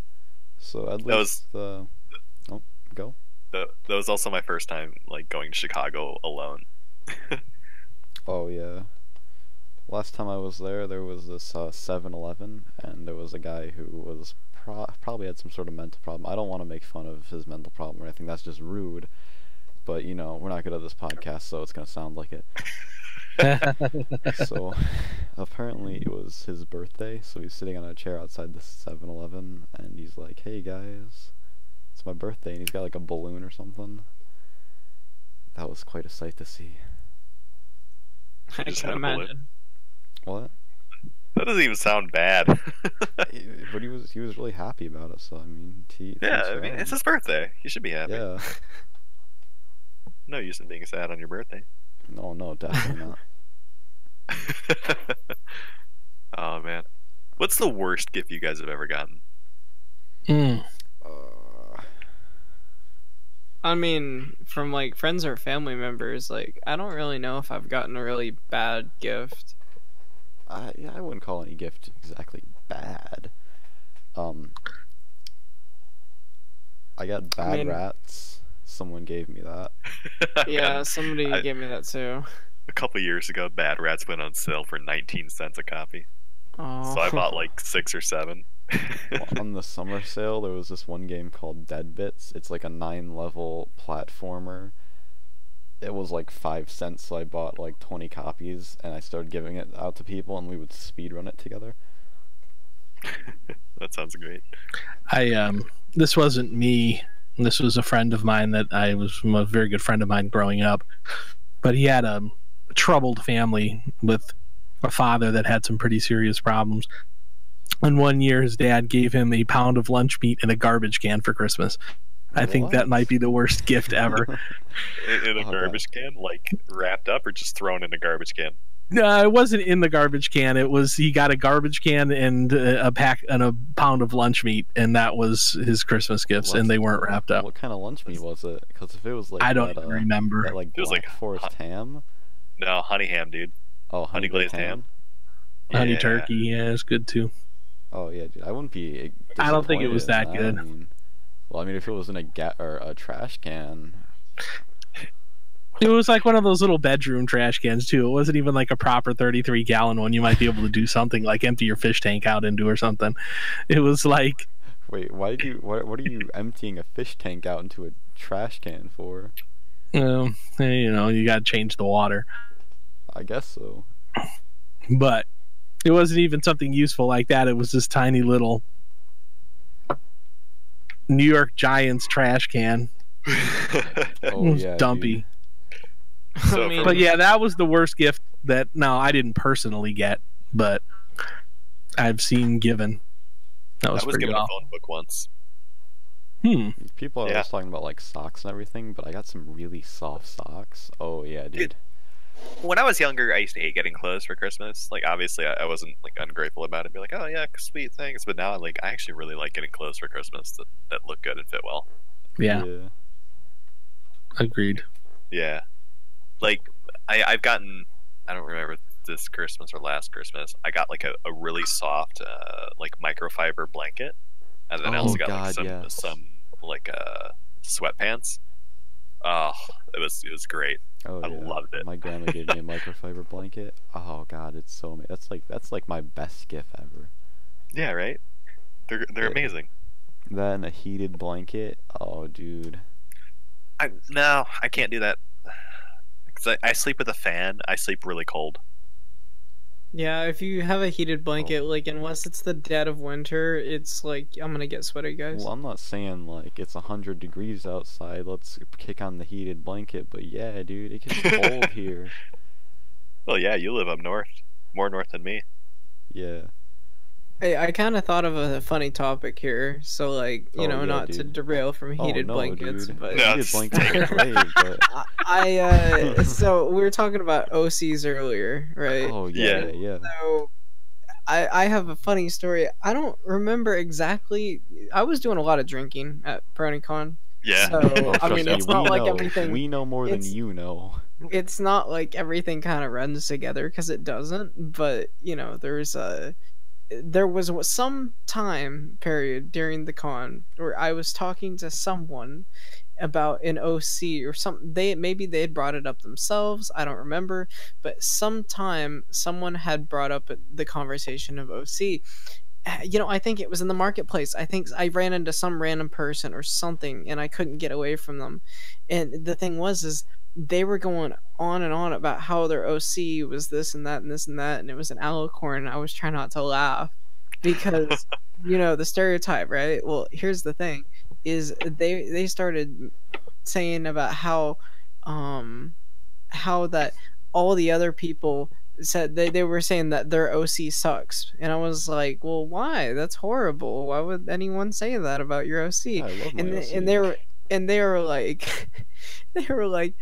so at least go. That was also my first time like going to Chicago alone. Oh yeah. Last time I was there was this 7-Eleven, and there was a guy who was probably had some sort of mental problem. I don't want to make fun of his mental problem or anything. That's just rude. But you know, we're not good at this podcast, so it's gonna sound like it. So apparently it was his birthday, so he's sitting on a chair outside the 7-Eleven, and he's like, "Hey guys, it's my birthday," and he's got like a balloon or something. That was quite a sight to see. I Just can had a bullet. imagine. What? That doesn't even sound bad. But he was really happy about it. So I mean, Yeah, I mean, it's his birthday. You should be happy. Yeah. No use in being sad on your birthday. No, definitely not. Oh man, what's the worst gift you guys have ever gotten? I mean, from like friends or family members, like I don't really know if I've gotten a really bad gift. I wouldn't call any gift exactly bad. I got Bad Rats. Someone gave me that. Yeah, somebody gave me that too. A couple years ago, Bad Rats went on sale for 19 cents a copy. Oh. So I bought like 6 or 7. On the summer sale, there was this one game called Dead Bits. It's like a 9-level platformer. It was like 5 cents, so I bought like 20 copies, and I started giving it out to people, and we would speedrun it together. That sounds great. This wasn't me. This was a friend of mine that I was a very good friend of mine growing up. But he had a troubled family with a father that had some pretty serious problems. And one year his dad gave him a pound of lunch meat in a garbage can for Christmas. I think that might be the worst gift ever. In a garbage can? Like wrapped up or just thrown in a garbage can? No, it wasn't in the garbage can. It was he got a garbage can and a pound of lunch meat, and that was his Christmas gifts, and they weren't wrapped up. What kind of lunch meat was it? Because if it was like I don't even remember. That, like, It was like forest ham. No, honey ham, dude. Oh, Honey glazed ham. Honey Yeah. turkey, yeah, it's good too. Oh yeah, dude. I wouldn't be. I don't think it was that disappointed in good. I mean, if it was in a trash can. It was like one of those little bedroom trash cans too. It wasn't even like a proper 33-gallon one. You might be able to do something like empty your fish tank out into or something. It was like. Wait, why did you? What are you emptying a fish tank out into a trash can for? You know, you got to change the water. I guess so. But it wasn't even something useful like that. It was this tiny little New York Giants trash can. Oh It was yeah, dumpy. dude. So I mean, But yeah, that was the worst gift that I didn't personally get, but I've seen given. That was I was pretty given a awful. phone book once. People are Yeah. always talking about like socks and everything, but I got some really soft socks. Oh yeah, dude. When I was younger, I used to hate getting clothes for Christmas. Like, obviously, I wasn't like ungrateful about it. Be like, oh yeah, sweet, thanks. But now, like, I actually really like getting clothes for Christmas that look good and fit well. Yeah, agreed. Yeah, like I've gotten. I don't remember this Christmas or last Christmas. I got like a really soft like microfiber blanket, and then I Oh, also got God, like yes. some like sweatpants. Oh, it was great. Oh, I yeah. loved it. My grandma gave me a microfiber blanket. Oh god, it's so that's like my best gift ever. Yeah, right. They're Yeah. amazing. That and a heated blanket. Oh, dude. No, I can't do that. 'Cause I sleep with a fan. I sleep really cold. Yeah, if you have a heated blanket, like unless it's the dead of winter, it's like I'm gonna get sweaty, guys. Well, I'm not saying like it's 100 degrees outside. Let's kick on the heated blanket, but yeah, dude, it gets cold here. Well, yeah, you live up north, more north than me. Yeah. Hey, I kind of thought of a funny topic here, so like Oh, yeah, not to dude. derail from Oh heated no, blankets, dude. but No, Heated it's- blankets are great, but so we were talking about OCs earlier, right? oh yeah, Yeah. yeah. So I have a funny story. I don't remember exactly. I was doing a lot of drinking at BronyCon. Yeah. So Oh, I trust mean, me, it's not we like know. everything. We know more than it's- you know. It's not like everything kind of runs together because it doesn't. But there was some time period during the con where I was talking to someone about an OC or something. Maybe they had brought it up themselves. I don't remember, but sometime someone had brought up the conversation of OC. I think it was in the marketplace. I think I ran into some random person or something, and I couldn't get away from them. And the thing is they were going on and on about how their OC was this and that and this and that, and it was an alicorn. And I was trying not to laugh because the stereotype, right? Well, here's the thing: is they started saying about how that all the other people said they were saying that their OC sucks, and I was like, well, why? That's horrible. Why would anyone say that about your OC? I love my and OC. they were like they were like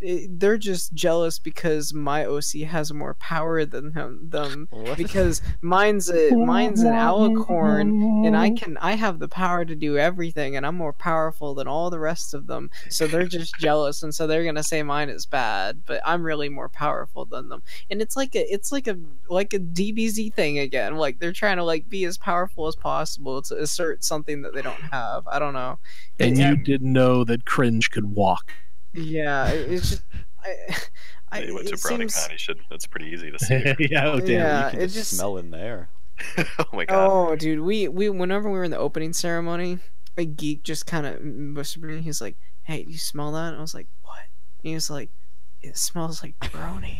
they're just jealous because my OC has more power than them What? because mine's an alicorn, and I have the power to do everything, and I'm more powerful than all the rest of them. So they're just jealous, and so they're gonna say mine is bad, but I'm really more powerful than them. And it's like a DBZ thing again. Like they're trying to like be as powerful as possible to assert something that they don't have. I don't know. And you didn't know that cringe could walk. Yeah, it's just He went to it BronyCon. seems- He should. That's pretty easy to see. Yeah, oh, damn. Yeah, you can it just just- smell in there. Oh my god. Oh, dude, we whenever we were in the opening ceremony, a geek just kind of whispered me. He's like, "Hey, do you smell that?" And I was like, "What?" And he was like, "It smells like brony."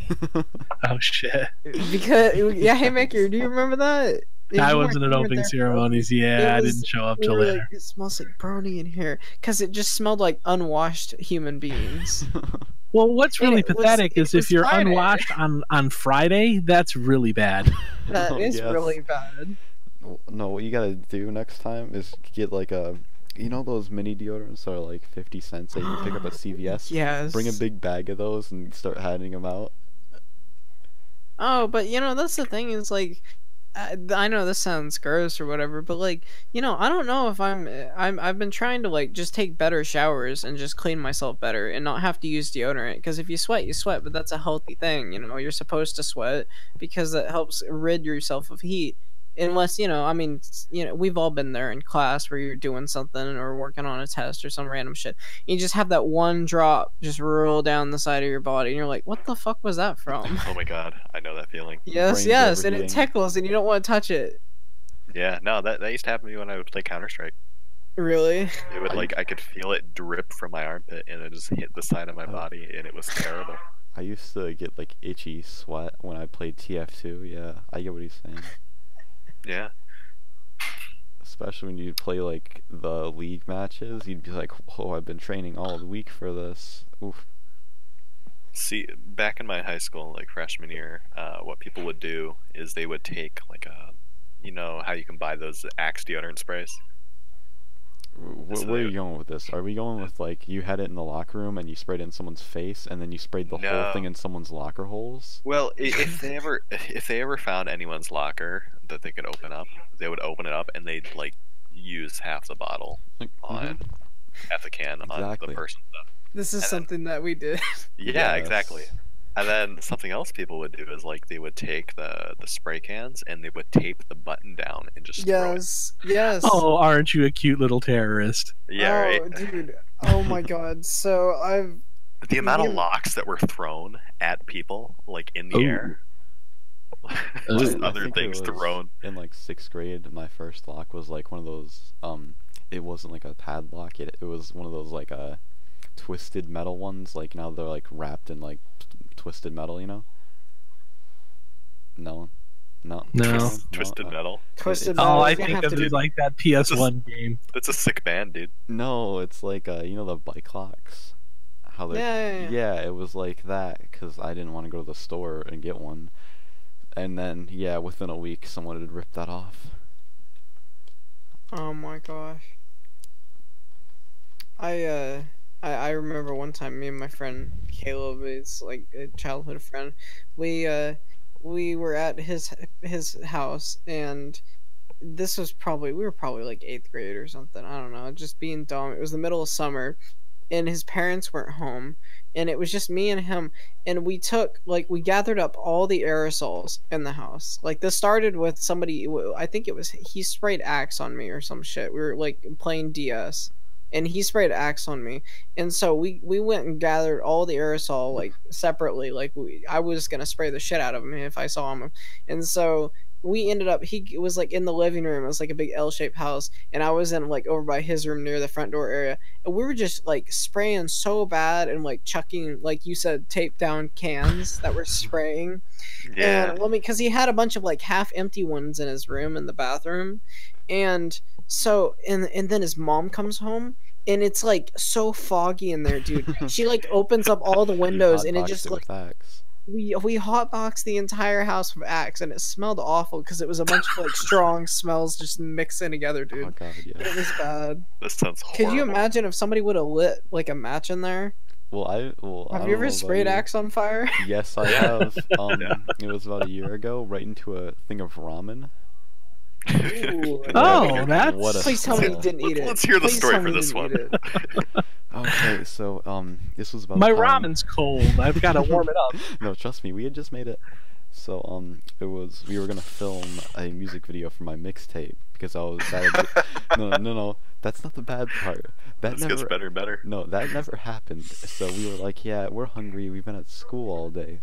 Oh shit! Because yeah, Haymaker, do you remember that? I You wasn't weren't- at you weren't opening there for ceremonies. It Yeah, I was- didn't show up we till were later. like, it smells like brony in here because it just smelled like unwashed human beings. Well, what's And really it was- pathetic it is if was you're Friday. unwashed on Friday, that's really bad. That Oh, is yes. really bad. No, what you gotta do next time is get like those mini deodorants that are like 50 cents that you can pick up at CVS? Yes. Bring a big bag of those and start handing them out. Oh, but that's the thing is like, I know this sounds gross or whatever, but like, I don't know if I've been trying to like just take better showers and just clean myself better and not have to use deodorant because if you sweat, you sweat, but that's a healthy thing. You're supposed to sweat because that helps rid yourself of heat. Unless we've all been there in class where you're doing something or working on a test or some random shit. You just have that one drop just roll down the side of your body, and you're like, "What the fuck was that from?" Oh my god. I know that feeling. Yes, Brain's and it overheating. tickles, and you don't want to touch it. Yeah. No, that used to happen to me when I would play Counter Strike. Really? It would I could feel it drip from my armpit, and it just hit the side of my body, and it was terrible. I used to get like itchy sweat when I played TF2. Yeah, I get what he's saying. Yeah. Especially when you play like the league matches, you'd be like, "Whoa, I've been training all week for this." Oof. See, back in my high school, like freshman year, what people would do is they would take like how you can buy those Axe deodorant sprays. So Where are they- you going with this? Are we going with like you had it in the locker room and you sprayed it in someone's face and then you sprayed the whole No. thing in someone's locker holes? Well, if they ever found anyone's locker that they could open up, they would open it up and they'd like use half the bottle Like, on half the can on Exactly. the person stuff. This is And then- something that we did. Yeah, Yes. exactly. And then something else people would do is like they would take the spray cans and they would tape the button down and just throw it. Yes. Oh, aren't you a cute little terrorist? Yeah, oh, right. dude. Oh my god. So I've The amount of Yeah. locks that were thrown at people, like in the Ooh. air, Ooh. just I other think it things was thrown. in like 6th grade. My first lock was like one of those. It wasn't like a padlock. It was one of those like twisted metal ones. Like now they're like wrapped in like twisted metal. No. No. No. Twisted Metal. Twisted Oh, Metal. I you're gonna think have of to it do- like that PS1 game. That's a sick band, dude. No, it's like you know the bike clocks. How they Yeah. it was like that because I didn't want to go to the store and get one, and then yeah, within a week someone had ripped that off. Oh my gosh. I remember one time me and my friend Caleb, is like a childhood friend, we were at his house, and this was probably, we were probably like 8th grade or something. I don't know, just being dumb. It was the middle of summer, and his parents weren't home, and it was just me and him, and we gathered up all the aerosols in the house. Like, this started with somebody, I think it was, he sprayed Axe on me or some shit. We were like playing DS, and he sprayed Axe on me, and so we went and gathered all the aerosol like separately. Like, I was gonna spray the shit out of him if I saw him, and so we ended up, he was like in the living room. It was like a big L-shaped house, and I was in like over by his room near the front door area, and we were just like spraying so bad and like chucking, like you said, tape down cans that were spraying. Yeah. And because he had a bunch of like half empty ones in his room in the bathroom, and so and then his mom comes home, and it's like so foggy in there, dude. She like opens up all the windows, and it just like, with Axe. we hotboxed the entire house with Axe, and it smelled awful because it was a bunch of like strong smells just mixing together, dude. Oh god, yeah. It was bad. This sounds horrible. Could you imagine if somebody would have lit like a match in there? Well, I Have don't you know ever about sprayed you. Axe on fire? Yes, I have. Yeah. It was about a year ago, right into a thing of ramen. Ooh. Oh, that's... What a Please tell me you smell. didn't eat it. Let's hear the Please story tell for me you this didn't one. eat it. Okay, so this was about My the time- ramen's cold. I've got to warm it up. No, trust me, we had just made it. So we were gonna film a music video for my mixtape because I was no, that's not the bad part. This gets better and better. No, that never happened. So we were like, yeah, we're hungry. We've been at school all day.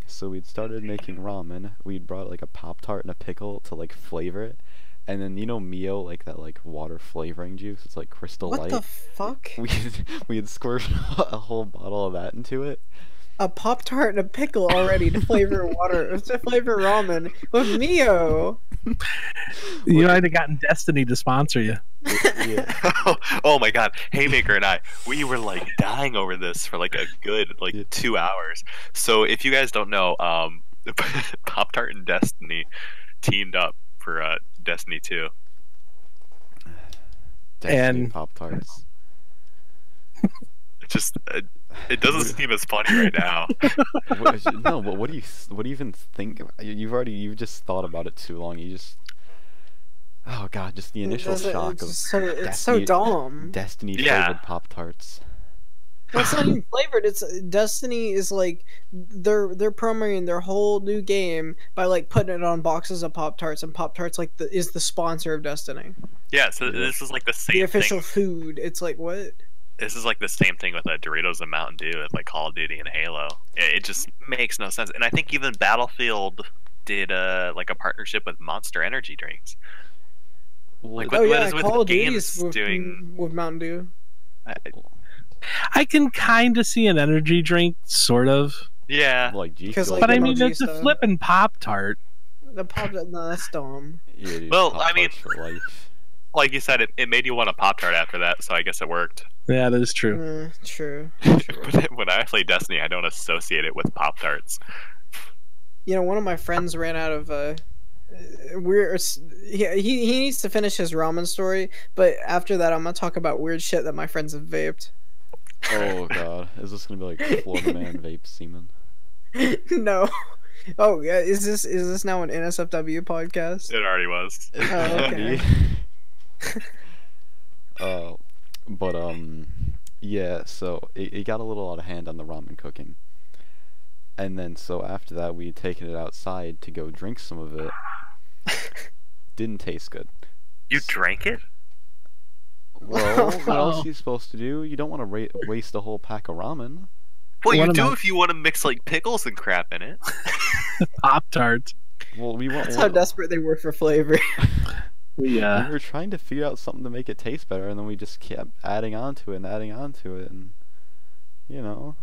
So we'd started making ramen. We'd brought like a Pop-Tart and a pickle to like flavor it. And then Mio, like that like water flavoring juice. It's like Crystal What Light. the fuck? We had squirted a whole bottle of that into it. A Pop-Tart and a pickle already to flavor water, to flavor ramen with Mio. You might have gotten Destiny to sponsor you. Yeah. Oh my god, Haymaker and I, we were like dying over this for like a good like 2 hours. So if you guys don't know, Pop-Tart and Destiny teamed up for Destiny 2. Destiny And- Pop-Tarts. It just it doesn't seem as funny right now. No, but what do you even think? You've just thought about it too long. You just, oh god, just the initial shock of It's so Destiny- dumb. Destiny Yeah. flavored Pop Tarts. Well, it's not even flavored. It's Destiny is like they're promoting their whole new game by like putting it on boxes of Pop-Tarts, and Pop-Tarts like is the sponsor of Destiny, Yeah, so this is like the same the official thing. food. It's like what? This is like the same thing with Doritos and Mountain Dew and like Call of Duty and Halo. It just makes no sense. And I think even Battlefield did like a partnership with Monster Energy drinks. Like, Well, Oh what yeah, is with Call of games Duty's doing? with Mountain Dew. I can kind of see an energy drink, sort of. Yeah, like G Because, Fuel. like, But I mean, MLG it's a stuff. flippin' Pop-Tart. The Pop, no, that's dumb. Yeah, dude, Well, I mean- Pop-Tarts for life. like you said, it made you want a Pop Tart after that, so I guess it worked. Yeah, that is true. True. But when I play Destiny, I don't associate it with Pop Tarts. You know, one of my friends ran out of he needs to finish his ramen story, but after that I'm gonna talk about weird shit that my friends have vaped. Oh god, is this gonna be like Florida Man vape semen? No. Oh yeah, is this now an NSFW podcast? It already was. okay. But yeah, so it got a little out of hand on the ramen cooking. And then so after that we had taken it outside to go drink some of it. Didn't taste good. You drank it? Well, what else are you supposed to do? You don't want to waste a whole pack of ramen. Well, you What am do I- if you want to mix like pickles and crap in it. Pop-Tart. Well, we want. That's how desperate they were for flavor. We were trying to figure out something to make it taste better, and then we just kept adding on to it and adding on to it, and you know.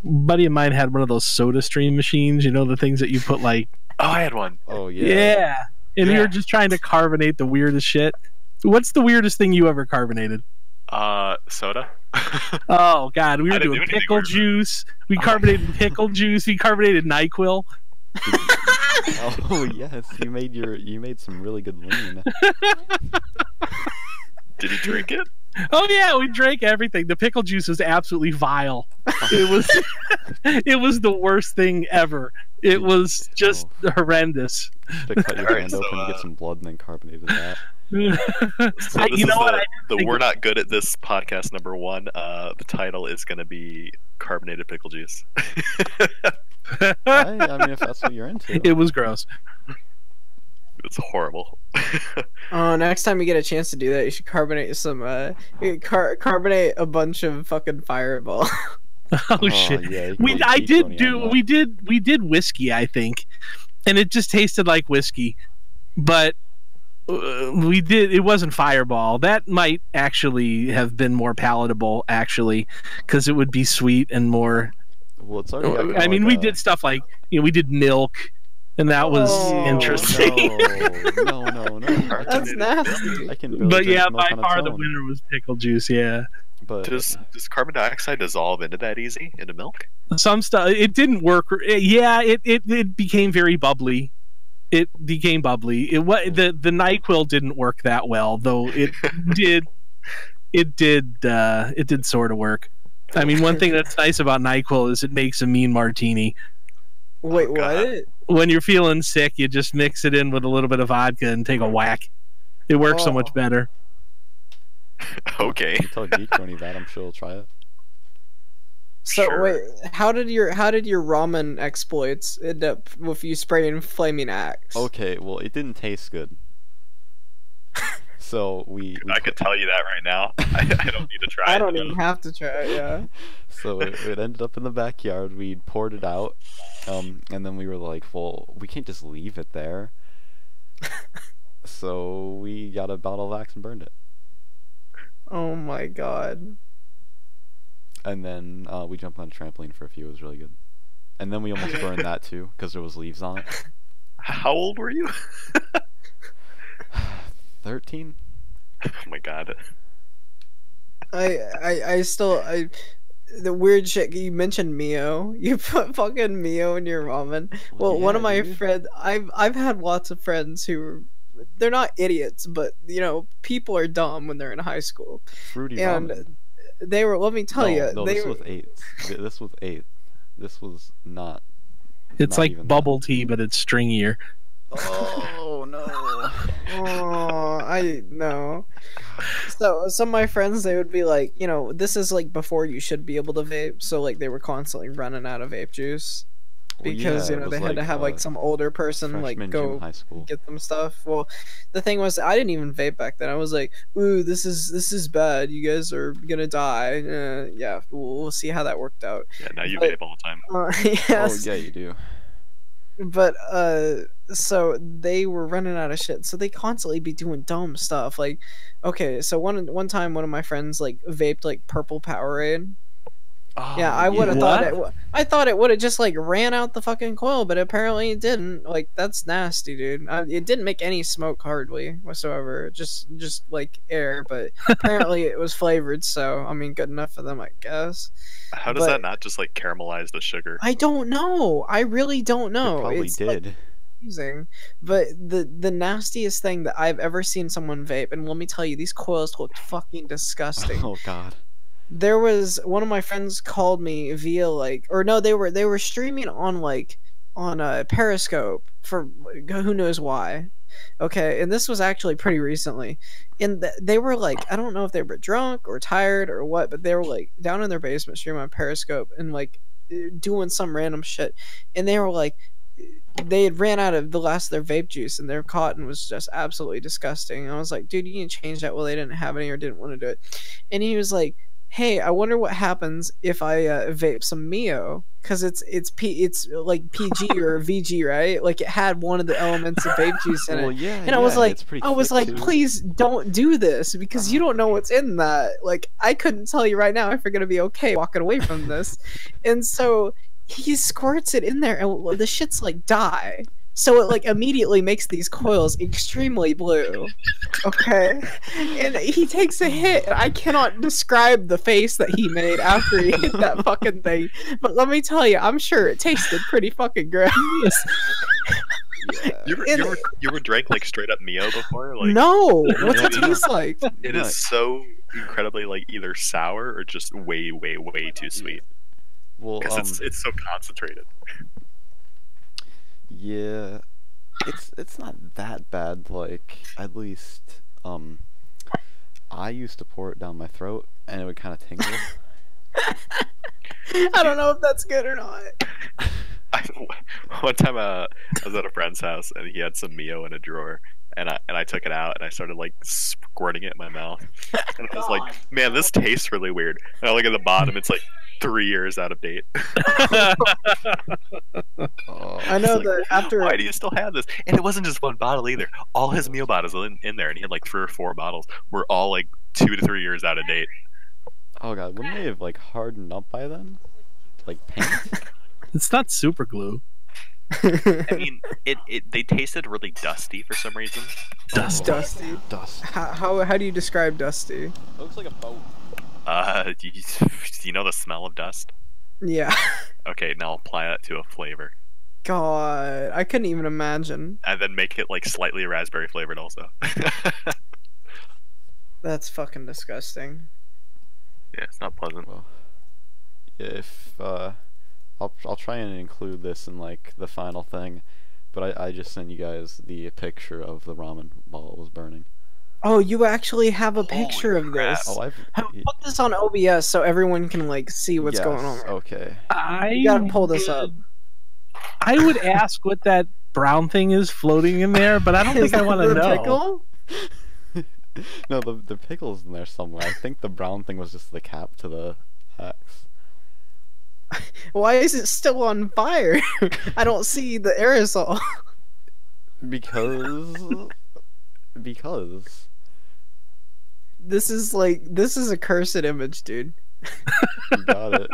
buddy of mine had one of those soda stream machines, you know, the things that you put like Oh, I had one. Oh yeah. Yeah. And Yeah. you're just trying to carbonate the weirdest shit. What's the weirdest thing you ever carbonated? Soda. Oh God, we I were didn't do doing anything pickle weird. juice. We carbonated pickle juice. We carbonated NyQuil. Oh yes, you made some really good lean. Did he drink it? Oh yeah, we drank everything. The pickle juice was absolutely vile. It was it was the worst thing ever. It was just horrendous. To cut your Alright, hand so, open and get some blood and then carbonated that. So You this know is what? the think- We're Not Good at This podcast number 1. The title is going to be Carbonated Pickle Juice. I mean, if that's what you're into. It was gross. It's horrible. Oh, next time you get a chance to do that, you should carbonate some carbonate a bunch of fucking Fireball. Oh shit. Yeah, you can We go I deep did on do that. we did whiskey, I think, and it just tasted like whiskey, but it wasn't Fireball. That might actually have been more palatable, actually, because it would be sweet and more. Well, it's already. got I mean, like we a- did stuff like we did milk, and that was Oh, interesting. No. That's nasty. I can. Really But drink yeah, milk by on its far the own, winner was pickle juice. Yeah, But Does carbon dioxide dissolve into that easy? Into milk? some stuff it didn't work. Yeah, it became very bubbly. It became bubbly. The NyQuil didn't work that well, though. It did. It did sort of work. I mean, one thing that's nice about NyQuil is it makes a mean martini. Wait, Oh, God. what? When you're feeling sick, you just mix it in with a little bit of vodka and take a whack. It works so Oh. much better. Okay. tell Geek Tony that. I'm sure he'll try it. So Sure. wait, how did your ramen exploits end up with you spraying flaming axe? Okay, well, it didn't taste good. So we I could tell you that right now. I don't need to try I it. don't even have to try it, yeah. So it ended up in the backyard. We poured it out, and then we were like, well, we can't just leave it there. So we got a bottle of Axe and burned it. Oh my god. And then we jumped on a trampoline for a few. It was really good. And then we almost burned that too because there was leaves on it. How old were you? 13? Oh my god. I still the weird shit you mentioned Mio. You put fucking Mio in your ramen. Well, one of Yeah, my dude. friends, I've had lots of friends who they're not idiots, but you know, people are dumb when they're in high school. Fruity And ramen. they were, let me tell you, No, they this were, was 8. This was 8. This was not. It's Not like even bubble tea, but it's stringier. Oh no. oh, I know. So some of my friends, they would be like, you know, this is like before you should be able to vape, so like they were constantly running out of vape juice Well, because yeah, you it know they was had to have like some older person like freshman go gym high school. get them stuff. Well, the thing was, I didn't even vape back then. I was like, ooh, this is bad. You guys are gonna die. Yeah, we'll see how that worked out. Yeah, now you But- vape all the time. Yes. Oh yeah, you do. But so they were running out of shit, so they constantly be doing dumb stuff. Like, okay, so one time one of my friends like vaped like purple Powerade. Yeah, I would have thought it. I thought it would have just like ran out the fucking coil, but apparently it didn't. Like, that's nasty, dude. It didn't make any smoke hardly whatsoever. Just like air, but apparently it was flavored. So I mean, good enough for them, I guess. How does but- that not just like caramelize the sugar? I don't know. I really don't know. It probably It's, like, did. confusing. But the nastiest thing that I've ever seen someone vape, and let me tell you, these coils looked fucking disgusting. Oh god. There was one of my friends called me via like, or no, they were streaming on like on a Periscope for who knows why. Okay, and this was actually pretty recently, and they were like, I don't know if they were drunk or tired or what, but they were like down in their basement streaming on Periscope and like doing some random shit, and they were like, they had ran out of the last of their vape juice, and their cotton was just absolutely disgusting. And I was like, dude, you need to change that. Well, they didn't have any or didn't want to do it, and he was like, hey, I wonder what happens if I vape some Mio, because it's like PG or VG, right? Like it had one of the elements of vape juice in it. Well, yeah. And I was like, it's pretty I was thick, like, too. please don't do this because you don't know what's in that. Like, I couldn't tell you right now if you're gonna be okay walking away from this. And so he squirts it in there, and the shit's like dye. so it like immediately makes these coils extremely blue. Okay, and he takes a hit, and I cannot describe the face that he made after he hit that fucking thing. But let me tell you, I'm sure it tasted pretty fucking gross. Yeah. You ever drank like straight up Mio before? Like, No, what's it taste like? it is so incredibly like either sour or just way, way, way too sweet. Well, Because it's so concentrated. yeah, it's not that bad. Like at least I used to pour it down my throat and it would kind of tingle. I don't know if that's good or not. One time, I was at a friend's house and he had some Mio in a drawer, and I took it out and I started like squirting it in my mouth, and I was like, "Man, this tastes really weird." And I look at the bottom; it's like 3 years out of date. Oh, I know Like, that after Why do you still have this? And it wasn't just one bottle either. All his Mio bottles in there, and he had like 3 or 4 bottles, were all like 2 to 3 years out of date. oh god, wouldn't they have like hardened up by then? Like paint? It's not super glue. I mean, they tasted really dusty for some reason. Dusty. Dust. How do you describe dusty? Looks like a boat. Do you know the smell of dust? Yeah. Okay, now apply that to a flavor, God, I couldn't even imagine. and then make it like slightly raspberry flavored also. Yeah, That's fucking disgusting. it's not pleasant. Well, yeah, if I'll try and include this in like the final thing, but I just sent you guys the picture of the ramen while it was burning. Oh, you actually have a Holy picture of crap. this. Oh, Put this on OBS so everyone can like see what's yes, going on. Okay. You gotta pull this up. I would ask what that brown thing is floating in there, but I don't think I want to The know. pickle? No, the pickle's in there somewhere. I think the brown thing was just the cap to the axe. Why is it still on fire? I don't see the aerosol. Because This is a cursed image, dude. you got it.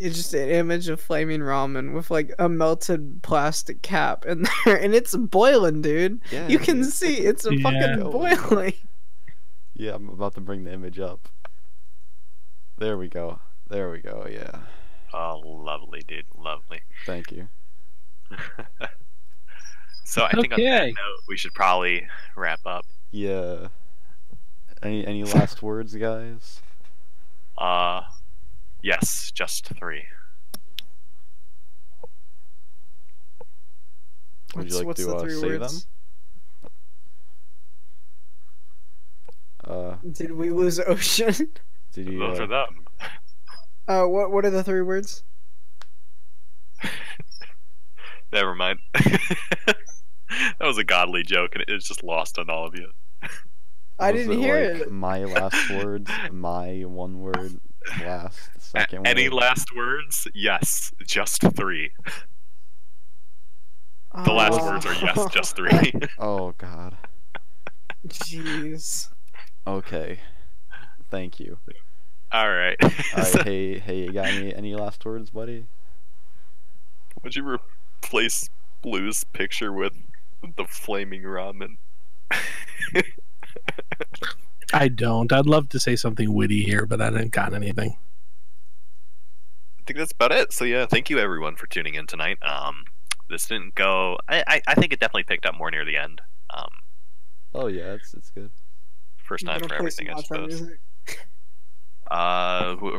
It's just an image of flaming ramen with like a melted plastic cap in there, and it's boiling, dude. Yeah, You can dude. see it's Yeah. fucking boiling. Yeah, I'm about to bring the image up. There we go. There we go. Yeah. Oh, lovely, dude, lovely. Thank you. So I think on that Okay. note, we should probably wrap up. Yeah. Any last words, guys? Yes, just 3. Would you like What's to the 3 say words? them? Did we lose Ocean? Did you? Those are them. What are the 3 words? Never mind. That was a godly joke, and it was just lost on all of you. I was didn't hear like it. My last words. My one word. Last. Second Any word. last words? Yes, just 3. The last words are yes, just 3. Oh God. Jeez. Okay. Thank you. All right. Alright, hey, you got any last words, buddy? Would you replace Blue's picture with the flaming ramen? I don't. I'd love to say something witty here, but I didn't got anything. I think that's about it. So yeah, thank you everyone for tuning in tonight. This didn't go. I think it definitely picked up more near the end. Oh yeah, it's good. First You time gonna for play some everything, I outro suppose. music?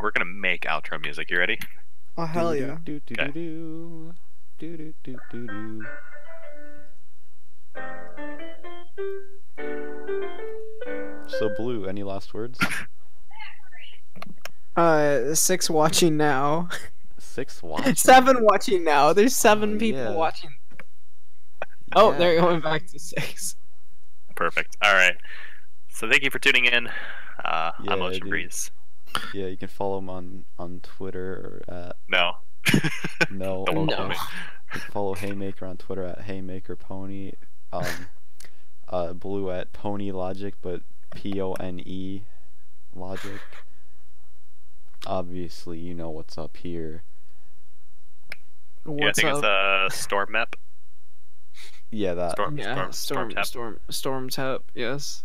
We're gonna make outro music. You ready? Oh hell yeah. Do do do do do do do do do. So Blue, any last words? 6 watching now. 6 watching. 7 watching now. There's 7 Oh, people yeah. watching. Oh, Yeah. they're going back to 6. Perfect. All right. So thank you for tuning in. Yeah, I'm Ocean dude. Breeze. Yeah, you can follow him on Twitter or at No. no. Don't Okay. follow me. You can follow Haymaker on Twitter at HaymakerPony. Blue at Pony Logic, but PONE Logic. Obviously, you know what's up here. Yeah, I What's think up? it's Storm Map. Yeah, that. Yeah, Storm Tap. Yes.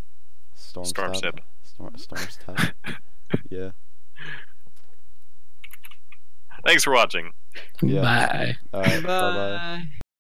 Storm Storm Stab. Sip. Storm's Tap. Yeah. Thanks for watching. Yeah. Bye. Alright, bye bye. Bye.